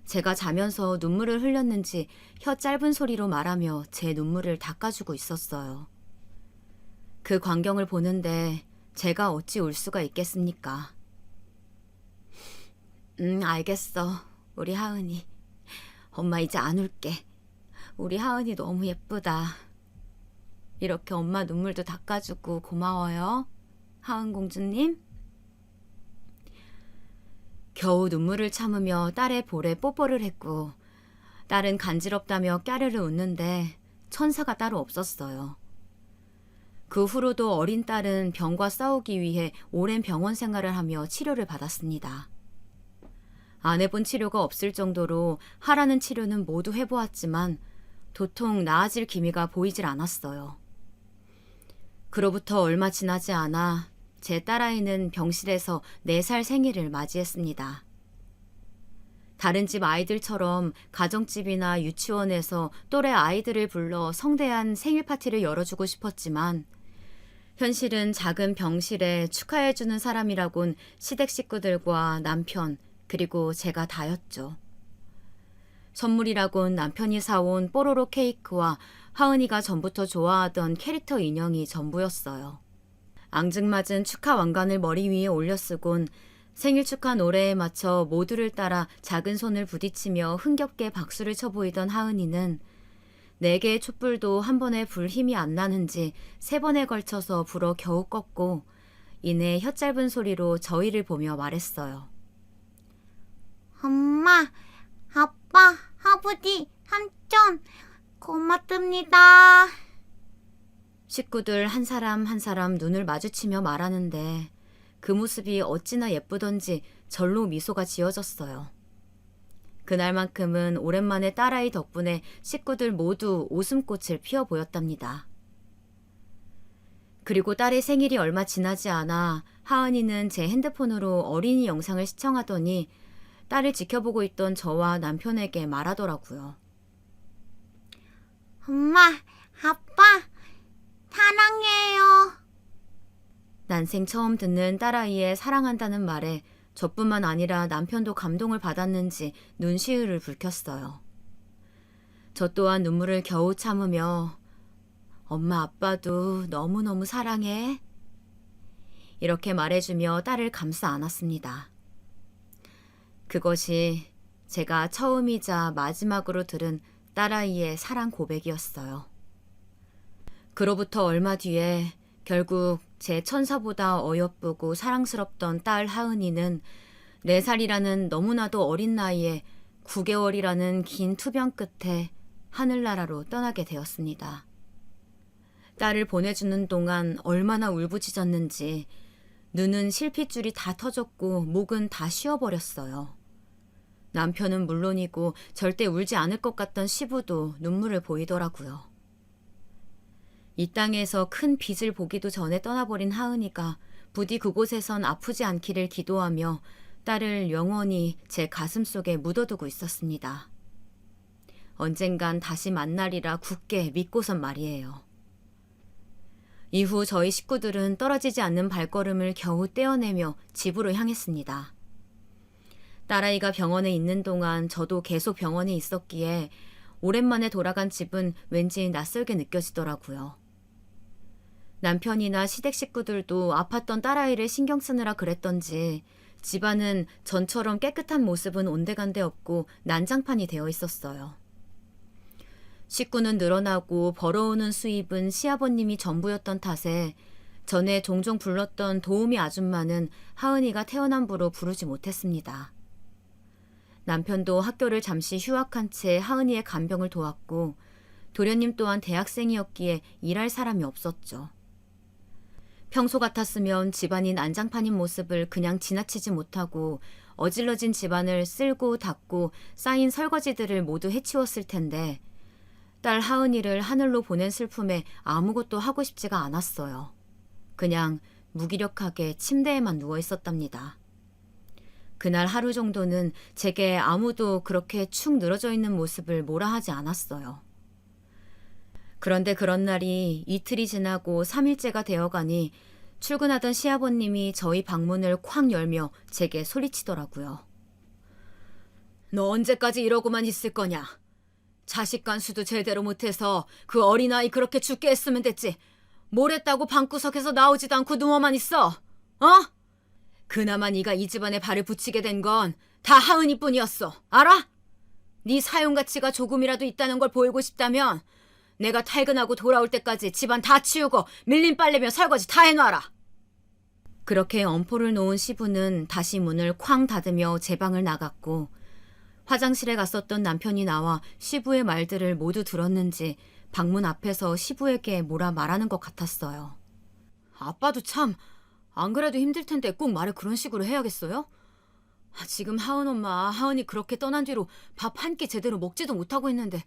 제가 자면서 눈물을 흘렸는지 혀 짧은 소리로 말하며 제 눈물을 닦아주고 있었어요. 그 광경을 보는데 제가 어찌 울 수가 있겠습니까? 알겠어. 우리 하은이. 엄마 이제 안 울게. 우리 하은이 너무 예쁘다. 이렇게 엄마 눈물도 닦아주고 고마워요. 하은 공주님. 겨우 눈물을 참으며 딸의 볼에 뽀뽀를 했고 딸은 간지럽다며 까르르 웃는데 천사가 따로 없었어요. 그 후로도 어린 딸은 병과 싸우기 위해 오랜 병원 생활을 하며 치료를 받았습니다. 안 해본 치료가 없을 정도로 하라는 치료는 모두 해보았지만 도통 나아질 기미가 보이질 않았어요. 그로부터 얼마 지나지 않아 제 딸아이는 병실에서 4살 생일을 맞이했습니다. 다른 집 아이들처럼 가정집이나 유치원에서 또래 아이들을 불러 성대한 생일 파티를 열어주고 싶었지만 현실은 작은 병실에 축하해주는 사람이라곤 시댁 식구들과 남편 그리고 제가 다였죠. 선물이라곤 남편이 사온 뽀로로 케이크와 하은이가 전부터 좋아하던 캐릭터 인형이 전부였어요. 앙증맞은 축하 왕관을 머리 위에 올려쓰곤 생일 축하 노래에 맞춰 모두를 따라 작은 손을 부딪히며 흥겹게 박수를 쳐 보이던 하은이는 4개의 촛불도 한 번에 불 힘이 안 나는지 3번에 걸쳐서 불어 겨우 껐고 이내 혀 짧은 소리로 저희를 보며 말했어요. 엄마, 아빠, 아버지, 삼촌, 고맙습니다. 식구들 한 사람 한 사람 눈을 마주치며 말하는데 그 모습이 어찌나 예쁘던지 절로 미소가 지어졌어요. 그날만큼은 오랜만에 딸아이 덕분에 식구들 모두 웃음꽃을 피워 보였답니다. 그리고 딸의 생일이 얼마 지나지 않아 하은이는 제 핸드폰으로 어린이 영상을 시청하더니 딸을 지켜보고 있던 저와 남편에게 말하더라고요. 엄마, 아빠, 사랑해요. 난생 처음 듣는 딸아이의 사랑한다는 말에 저뿐만 아니라 남편도 감동을 받았는지 눈시울을 붉혔어요. 저 또한 눈물을 겨우 참으며 엄마 아빠도 너무너무 사랑해. 이렇게 말해주며 딸을 감싸 안았습니다. 그것이 제가 처음이자 마지막으로 들은 딸아이의 사랑 고백이었어요. 그로부터 얼마 뒤에 결국 제 천사보다 어여쁘고 사랑스럽던 딸 하은이는 4살이라는 너무나도 어린 나이에 9개월이라는 긴 투병 끝에 하늘나라로 떠나게 되었습니다. 딸을 보내주는 동안 얼마나 울부짖었는지 눈은 실핏줄이 다 터졌고 목은 다 쉬어버렸어요. 남편은 물론이고 절대 울지 않을 것 같던 시부도 눈물을 보이더라고요. 이 땅에서 큰 빛을 보기도 전에 떠나버린 하은이가 부디 그곳에선 아프지 않기를 기도하며 딸을 영원히 제 가슴 속에 묻어두고 있었습니다. 언젠간 다시 만나리라 굳게 믿고선 말이에요. 이후 저희 식구들은 떨어지지 않는 발걸음을 겨우 떼어내며 집으로 향했습니다. 딸아이가 병원에 있는 동안 저도 계속 병원에 있었기에 오랜만에 돌아간 집은 왠지 낯설게 느껴지더라고요. 남편이나 시댁 식구들도 아팠던 딸아이를 신경 쓰느라 그랬던지 집안은 전처럼 깨끗한 모습은 온데간데 없고 난장판이 되어 있었어요. 식구는 늘어나고 벌어오는 수입은 시아버님이 전부였던 탓에 전에 종종 불렀던 도우미 아줌마는 하은이가 태어난 부로 부르지 못했습니다. 남편도 학교를 잠시 휴학한 채 하은이의 간병을 도왔고 도련님 또한 대학생이었기에 일할 사람이 없었죠. 평소 같았으면 집안이 난장판인 모습을 그냥 지나치지 못하고 어질러진 집안을 쓸고 닦고 쌓인 설거지들을 모두 해치웠을 텐데 딸 하은이를 하늘로 보낸 슬픔에 아무것도 하고 싶지가 않았어요. 그냥 무기력하게 침대에만 누워 있었답니다. 그날 하루 정도는 제게 아무도 그렇게 축 늘어져 있는 모습을 뭐라 하지 않았어요. 그런데 그런 날이 이틀이 지나고 3일째가 되어가니 출근하던 시아버님이 저희 방문을 쾅 열며 제게 소리치더라고요. 너 언제까지 이러고만 있을 거냐? 자식 간수도 제대로 못해서 그 어린아이 그렇게 죽게 했으면 됐지. 뭘 했다고 방구석에서 나오지도 않고 누워만 있어? 어? 그나마 네가 이 집안에 발을 붙이게 된 건 다 하은이뿐이었어. 알아? 네 사용 가치가 조금이라도 있다는 걸 보이고 싶다면 내가 퇴근하고 돌아올 때까지 집안 다 치우고 밀린 빨래며 설거지 다 해놔라. 그렇게 엄포를 놓은 시부는 다시 문을 쾅 닫으며 제 방을 나갔고 화장실에 갔었던 남편이 나와 시부의 말들을 모두 들었는지 방문 앞에서 시부에게 뭐라 말하는 것 같았어요. 아빠도 참 안 그래도 힘들 텐데 꼭 말을 그런 식으로 해야겠어요? 지금 하은 엄마, 하은이 그렇게 떠난 뒤로 밥 한 끼 제대로 먹지도 못하고 있는데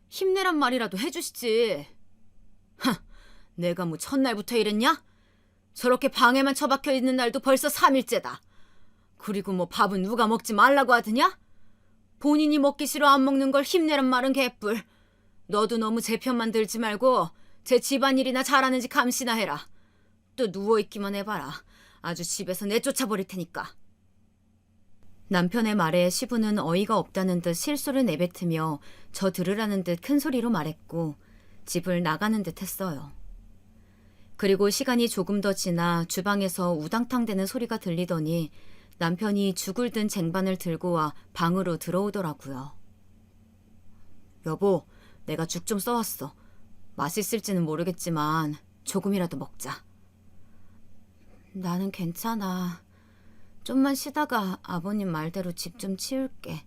힘내란 말이라도 해주시지. 내가 뭐 첫날부터 이랬냐? 저렇게 방에만 처박혀 있는 날도 벌써 3일째다. 그리고 뭐 밥은 누가 먹지 말라고 하더냐? 본인이 먹기 싫어 안 먹는 걸 힘내란 말은 개뿔. 너도 너무 제 편만 들지 말고 제 집안일이나 잘하는지 감시나 해라. 또 누워있기만 해봐라. 아주 집에서 내쫓아버릴 테니까. 남편의 말에 시부는 어이가 없다는 듯 실소를 내뱉으며 저 들으라는 듯 큰 소리로 말했고 집을 나가는 듯 했어요. 그리고 시간이 조금 더 지나 주방에서 우당탕대는 소리가 들리더니 남편이 죽을 든 쟁반을 들고 와 방으로 들어오더라고요. 여보, 내가 죽 좀 써왔어. 맛있을지는 모르겠지만 조금이라도 먹자. 나는 괜찮아. 좀만 쉬다가 아버님 말대로 집 좀 치울게.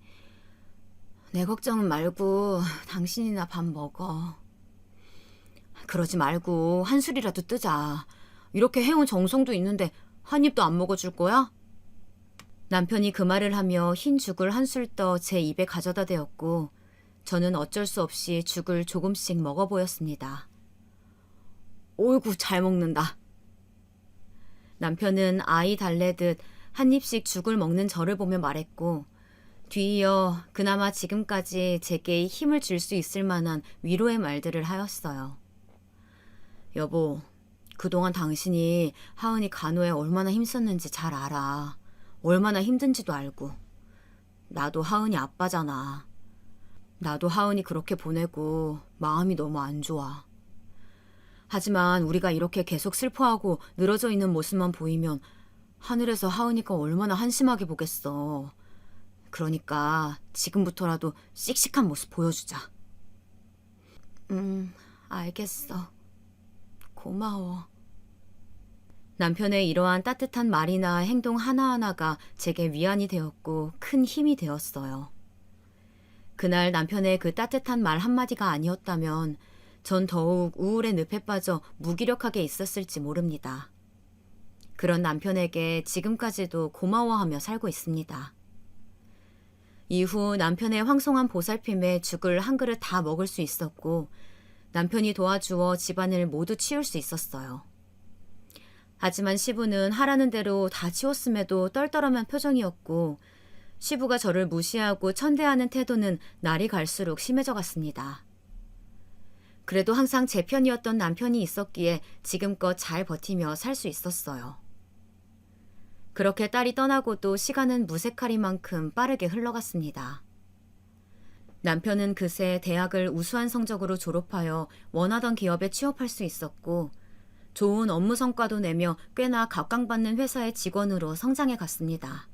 내 걱정은 말고 당신이나 밥 먹어. 그러지 말고 한술이라도 뜨자. 이렇게 해온 정성도 있는데 한 입도 안 먹어줄 거야? 남편이 그 말을 하며 흰 죽을 한술 떠 제 입에 가져다 대었고 저는 어쩔 수 없이 죽을 조금씩 먹어 보였습니다. 어이구, 잘 먹는다. 남편은 아이 달래듯 한 입씩 죽을 먹는 저를 보며 말했고 뒤이어 그나마 지금까지 제게 힘을 줄 수 있을 만한 위로의 말들을 하였어요. 여보, 그동안 당신이 하은이 간호에 얼마나 힘썼는지 잘 알아. 얼마나 힘든지도 알고. 나도 하은이 아빠잖아. 나도 하은이 그렇게 보내고 마음이 너무 안 좋아. 하지만 우리가 이렇게 계속 슬퍼하고 늘어져 있는 모습만 보이면 하늘에서 하은이가 얼마나 한심하게 보겠어. 그러니까 지금부터라도 씩씩한 모습 보여주자. 알겠어. 고마워. 남편의 이러한 따뜻한 말이나 행동 하나하나가 제게 위안이 되었고 큰 힘이 되었어요. 그날 남편의 그 따뜻한 말 한마디가 아니었다면 전 더욱 우울의 늪에 빠져 무기력하게 있었을지 모릅니다. 그런 남편에게 지금까지도 고마워하며 살고 있습니다. 이후 남편의 황송한 보살핌에 죽을 한 그릇 다 먹을 수 있었고 남편이 도와주어 집안을 모두 치울 수 있었어요. 하지만 시부는 하라는 대로 다 치웠음에도 떨떠름한 표정이었고 시부가 저를 무시하고 천대하는 태도는 날이 갈수록 심해져 갔습니다. 그래도 항상 제 편이었던 남편이 있었기에 지금껏 잘 버티며 살 수 있었어요. 그렇게 딸이 떠나고도 시간은 무색하리만큼 빠르게 흘러갔습니다. 남편은 그새 대학을 우수한 성적으로 졸업하여 원하던 기업에 취업할 수 있었고 좋은 업무 성과도 내며 꽤나 각광받는 회사의 직원으로 성장해 갔습니다.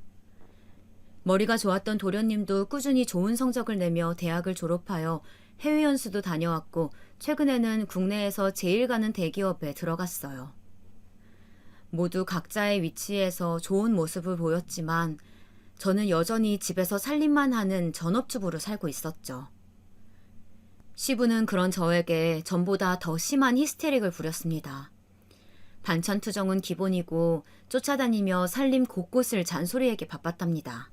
머리가 좋았던 도련님도 꾸준히 좋은 성적을 내며 대학을 졸업하여 해외 연수도 다녀왔고 최근에는 국내에서 제일 가는 대기업에 들어갔어요. 모두 각자의 위치에서 좋은 모습을 보였지만 저는 여전히 집에서 살림만 하는 전업주부로 살고 있었죠. 시부는 그런 저에게 전보다 더 심한 히스테릭을 부렸습니다. 반찬 투정은 기본이고 쫓아다니며 살림 곳곳을 잔소리에게 바빴답니다.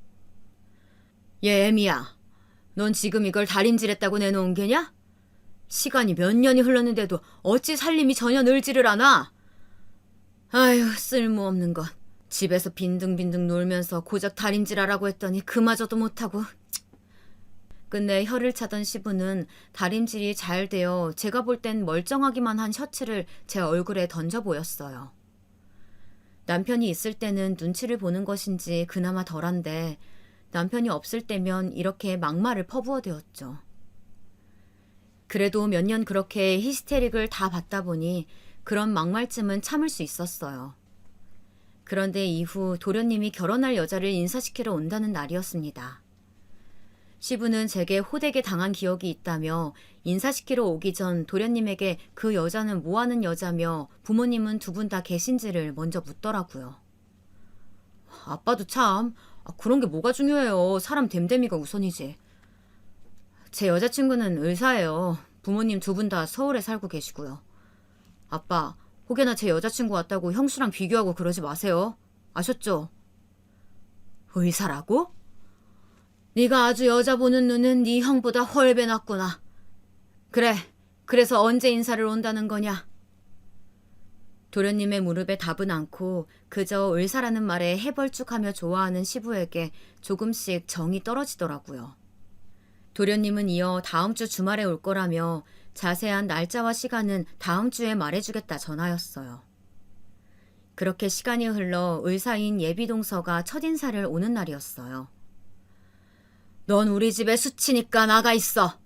얘 애미야, 넌 지금 이걸 다림질했다고 내놓은 게냐? 시간이 몇 년이 흘렀는데도 어찌 살림이 전혀 늘지를 않아? 아휴, 쓸모없는 것. 집에서 빈둥빈둥 놀면서 고작 다림질하라고 했더니 그마저도 못하고. 끝내 혀를 차던 시부는 다림질이 잘 되어 제가 볼 땐 멀쩡하기만 한 셔츠를 제 얼굴에 던져 보였어요. 남편이 있을 때는 눈치를 보는 것인지 그나마 덜한데 남편이 없을 때면 이렇게 막말을 퍼부어대었죠. 그래도 몇 년 그렇게 히스테릭을 다 받다 보니 그런 막말쯤은 참을 수 있었어요. 그런데 이후 도련님이 결혼할 여자를 인사시키러 온다는 날이었습니다. 시부는 제게 호되게 당한 기억이 있다며 인사시키러 오기 전 도련님에게 그 여자는 뭐하는 여자며 부모님은 두 분 다 계신지를 먼저 묻더라고요. 아빠도 참 그런 게 뭐가 중요해요. 사람 됨됨이가 우선이지. 제 여자친구는 의사예요. 부모님 두 분 다 서울에 살고 계시고요. 아빠, 혹여나 제 여자친구 왔다고 형수랑 비교하고 그러지 마세요. 아셨죠? 의사라고? 네가 아주 여자 보는 눈은 네 형보다 훨배 낫구나. 그래, 그래서 언제 인사를 온다는 거냐? 도련님의 무릎에 답은 않고 그저 의사라는 말에 해벌쭉하며 좋아하는 시부에게 조금씩 정이 떨어지더라고요. 도련님은 이어 다음 주 주말에 올 거라며 자세한 날짜와 시간은 다음 주에 말해주겠다 전하였어요. 그렇게 시간이 흘러 의사인 예비동서가 첫인사를 오는 날이었어요. 넌 우리 집에 수치니까 나가 있어.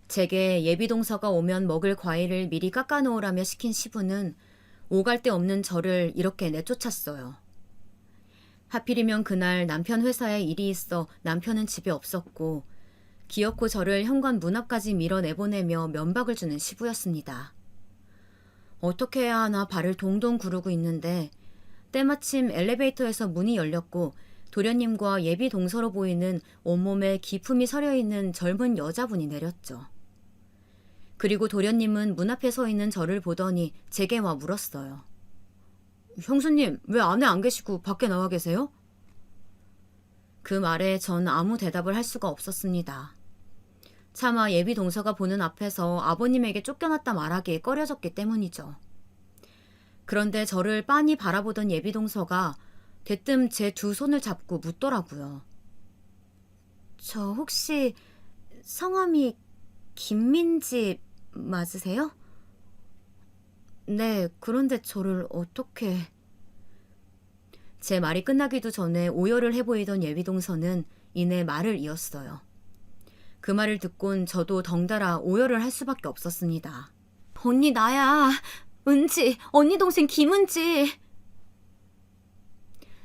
제게 예비동서가 오면 먹을 과일을 미리 깎아놓으라며 시킨 시부는 오갈 데 없는 저를 이렇게 내쫓았어요. 하필이면 그날 남편 회사에 일이 있어 남편은 집에 없었고 기어코 저를 현관 문 앞까지 밀어내보내며 면박을 주는 시부였습니다. 어떻게 해야 하나 발을 동동 구르고 있는데 때마침 엘리베이터에서 문이 열렸고 도련님과 예비 동서로 보이는 온몸에 기품이 서려있는 젊은 여자분이 내렸죠. 그리고 도련님은 문 앞에 서 있는 저를 보더니 제게 와 물었어요. 형수님, 왜 안에 안 계시고 밖에 나와 계세요? 그 말에 전 아무 대답을 할 수가 없었습니다. 차마 예비 동서가 보는 앞에서 아버님에게 쫓겨났다 말하기에 꺼려졌기 때문이죠. 그런데 저를 빤히 바라보던 예비 동서가 대뜸 제 두 손을 잡고 묻더라고요. 저 혹시 성함이 김민지 맞으세요? 네, 그런데 저를 어떻게... 제 말이 끝나기도 전에 오열을 해보이던 예비 동서는 이내 말을 이었어요. 그 말을 듣곤 저도 덩달아 오열을 할 수밖에 없었습니다. 언니 나야. 은지, 언니 동생 김은지.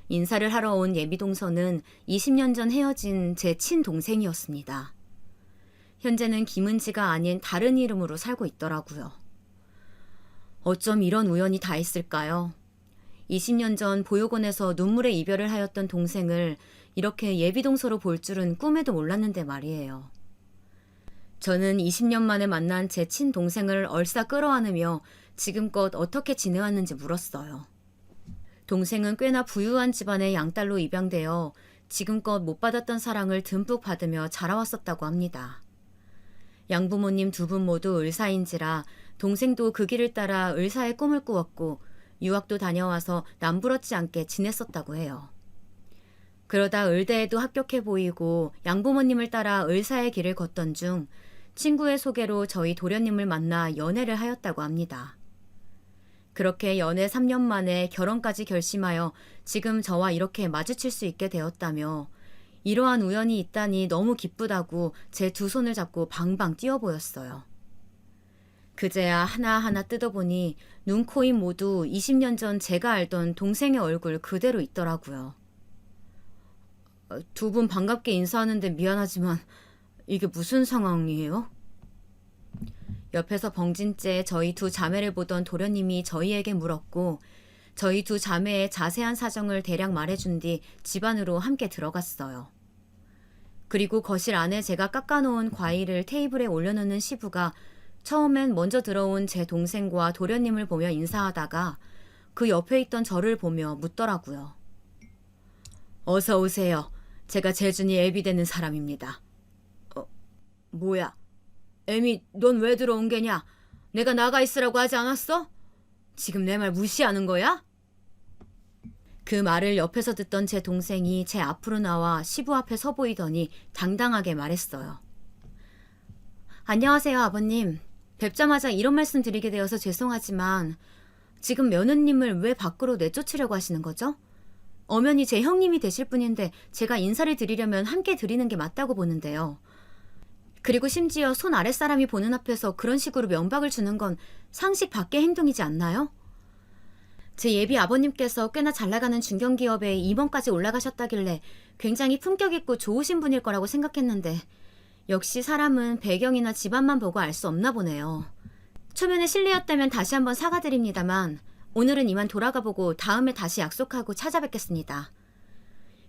인사를 하러 온 예비 동서는 20년 전 헤어진 제 친동생이었습니다. 현재는 김은지가 아닌 다른 이름으로 살고 있더라고요. 어쩜 이런 우연이 다 있을까요? 20년 전 보육원에서 눈물의 이별을 하였던 동생을 이렇게 예비 동서로 볼 줄은 꿈에도 몰랐는데 말이에요. 저는 20년 만에 만난 제 친동생을 얼싸 끌어안으며 지금껏 어떻게 지내왔는지 물었어요. 동생은 꽤나 부유한 집안의 양딸로 입양되어 지금껏 못 받았던 사랑을 듬뿍 받으며 자라왔었다고 합니다. 양부모님 두 분 모두 의사인지라 동생도 그 길을 따라 의사의 꿈을 꾸었고 유학도 다녀와서 남부럽지 않게 지냈었다고 해요. 그러다 의대에도 합격해 보이고 양부모님을 따라 의사의 길을 걷던 중 친구의 소개로 저희 도련님을 만나 연애를 하였다고 합니다. 그렇게 연애 3년 만에 결혼까지 결심하여 지금 저와 이렇게 마주칠 수 있게 되었다며 이러한 우연이 있다니 너무 기쁘다고 제 두 손을 잡고 방방 뛰어 보였어요. 그제야 하나하나 뜯어보니 눈, 코, 입 모두 20년 전 제가 알던 동생의 얼굴 그대로 있더라고요. 두 분 반갑게 인사하는데 미안하지만 이게 무슨 상황이에요? 옆에서 벙진째 저희 두 자매를 보던 도련님이 저희에게 물었고 저희 두 자매의 자세한 사정을 대략 말해준 뒤 집 안으로 함께 들어갔어요. 그리고 거실 안에 제가 깎아놓은 과일을 테이블에 올려놓는 시부가 처음엔 먼저 들어온 제 동생과 도련님을 보며 인사하다가 그 옆에 있던 저를 보며 묻더라고요. 어서 오세요. 제가 재준이 애비 되는 사람입니다. 뭐야? 애미, 넌 왜 들어온 게냐? 내가 나가 있으라고 하지 않았어? 지금 내 말 무시하는 거야? 그 말을 옆에서 듣던 제 동생이 제 앞으로 나와 시부 앞에 서 보이더니 당당하게 말했어요. 안녕하세요, 아버님. 뵙자마자 이런 말씀 드리게 되어서 죄송하지만 지금 며느님을 왜 밖으로 내쫓으려고 하시는 거죠? 엄연히 제 형님이 되실 분인데 제가 인사를 드리려면 함께 드리는 게 맞다고 보는데요. 그리고 심지어 손 아랫사람이 보는 앞에서 그런 식으로 면박을 주는 건 상식 밖의 행동이지 않나요? 제 예비 아버님께서 꽤나 잘나가는 중견기업에 임원까지 올라가셨다길래 굉장히 품격 있고 좋으신 분일 거라고 생각했는데 역시 사람은 배경이나 집안만 보고 알 수 없나 보네요. 초면에 실례였다면 다시 한번 사과드립니다만 오늘은 이만 돌아가 보고 다음에 다시 약속하고 찾아뵙겠습니다.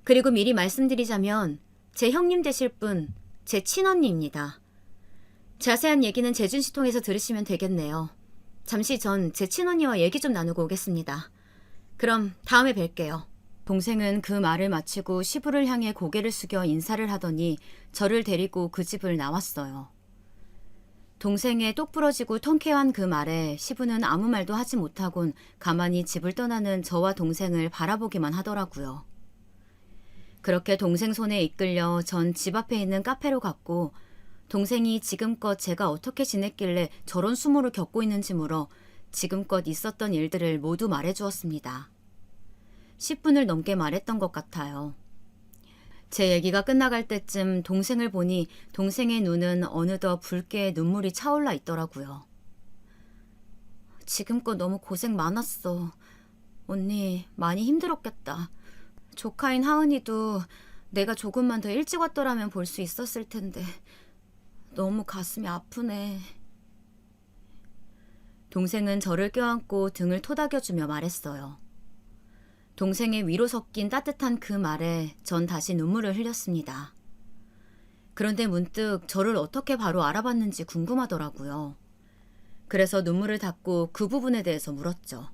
그리고 미리 말씀드리자면 제 형님 되실 분, 제 친언니입니다. 자세한 얘기는 재준 씨 통해서 들으시면 되겠네요. 잠시 전 제 친언니와 얘기 좀 나누고 오겠습니다. 그럼 다음에 뵐게요. 동생은 그 말을 마치고 시부를 향해 고개를 숙여 인사를 하더니 저를 데리고 그 집을 나왔어요. 동생의 똑부러지고 통쾌한 그 말에 시부는 아무 말도 하지 못하곤 가만히 집을 떠나는 저와 동생을 바라보기만 하더라고요. 그렇게 동생 손에 이끌려 전 집 앞에 있는 카페로 갔고 동생이 지금껏 제가 어떻게 지냈길래 저런 수모를 겪고 있는지 물어 지금껏 있었던 일들을 모두 말해주었습니다. 10분을 넘게 말했던 것 같아요. 제 얘기가 끝나갈 때쯤 동생을 보니 동생의 눈은 어느덧 붉게 눈물이 차올라 있더라고요. 지금껏 너무 고생 많았어. 언니 많이 힘들었겠다. 조카인 하은이도 내가 조금만 더 일찍 왔더라면 볼 수 있었을 텐데 너무 가슴이 아프네. 동생은 저를 껴안고 등을 토닥여주며 말했어요. 동생의 위로 섞인 따뜻한 그 말에 전 다시 눈물을 흘렸습니다. 그런데 문득 저를 어떻게 바로 알아봤는지 궁금하더라고요. 그래서 눈물을 닦고 그 부분에 대해서 물었죠.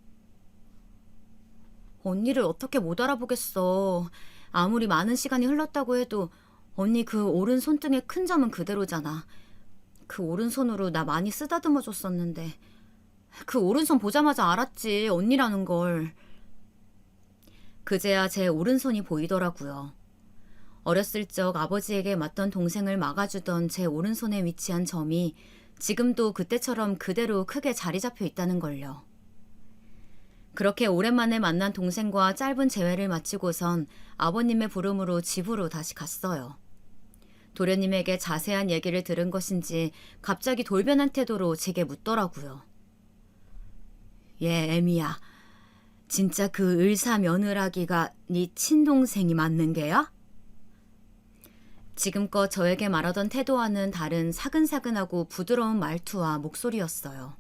언니를 어떻게 못 알아보겠어. 아무리 많은 시간이 흘렀다고 해도 언니 그 오른 손등의 큰 점은 그대로잖아. 그 오른손으로 나 많이 쓰다듬어 줬었는데 그 오른손 보자마자 알았지 언니라는 걸. 그제야 제 오른손이 보이더라고요. 어렸을 적 아버지에게 맞던 동생을 막아주던 제 오른손에 위치한 점이 지금도 그때처럼 그대로 크게 자리 잡혀 있다는 걸요. 그렇게 오랜만에 만난 동생과 짧은 재회를 마치고선 아버님의 부름으로 집으로 다시 갔어요. 도련님에게 자세한 얘기를 들은 것인지 갑자기 돌변한 태도로 제게 묻더라고요. 예, 애미야. 진짜 그 의사 며느라기가 네 친동생이 맞는 게야? 지금껏 저에게 말하던 태도와는 다른 사근사근하고 부드러운 말투와 목소리였어요.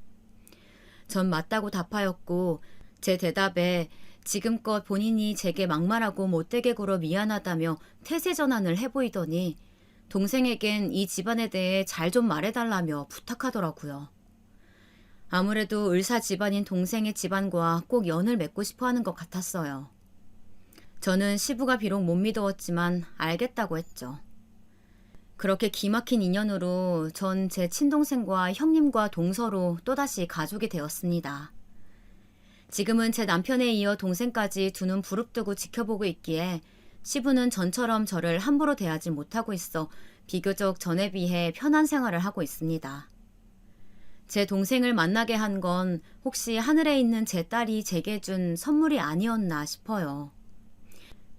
전 맞다고 답하였고 제 대답에 지금껏 본인이 제게 막말하고 못되게 굴어 미안하다며 태세 전환을 해보이더니 동생에겐 이 집안에 대해 잘 좀 말해달라며 부탁하더라고요. 아무래도 의사 집안인 동생의 집안과 꼭 연을 맺고 싶어 하는 것 같았어요. 저는 시부가 비록 못 믿어왔지만 알겠다고 했죠. 그렇게 기막힌 인연으로 전 제 친동생과 형님과 동서로 또다시 가족이 되었습니다. 지금은 제 남편에 이어 동생까지 두 눈 부릅뜨고 지켜보고 있기에 시부는 전처럼 저를 함부로 대하지 못하고 있어 비교적 전에 비해 편한 생활을 하고 있습니다. 제 동생을 만나게 한 건 혹시 하늘에 있는 제 딸이 제게 준 선물이 아니었나 싶어요.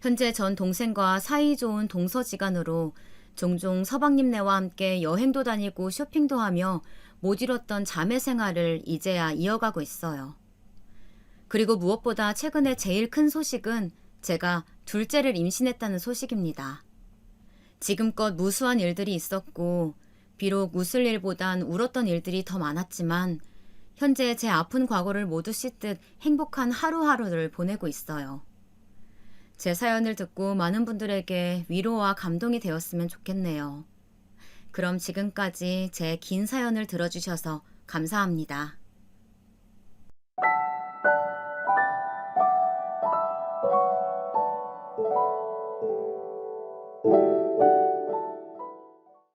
현재 전 동생과 사이 좋은 동서지간으로 종종 서방님네와 함께 여행도 다니고 쇼핑도 하며 못 이뤘던 자매 생활을 이제야 이어가고 있어요. 그리고 무엇보다 최근에 제일 큰 소식은 제가 둘째를 임신했다는 소식입니다. 지금껏 무수한 일들이 있었고 비록 웃을 일보단 울었던 일들이 더 많았지만 현재 제 아픈 과거를 모두 씻듯 행복한 하루하루를 보내고 있어요. 제 사연을 듣고 많은 분들에게 위로와 감동이 되었으면 좋겠네요. 그럼 지금까지 제 긴 사연을 들어주셔서 감사합니다.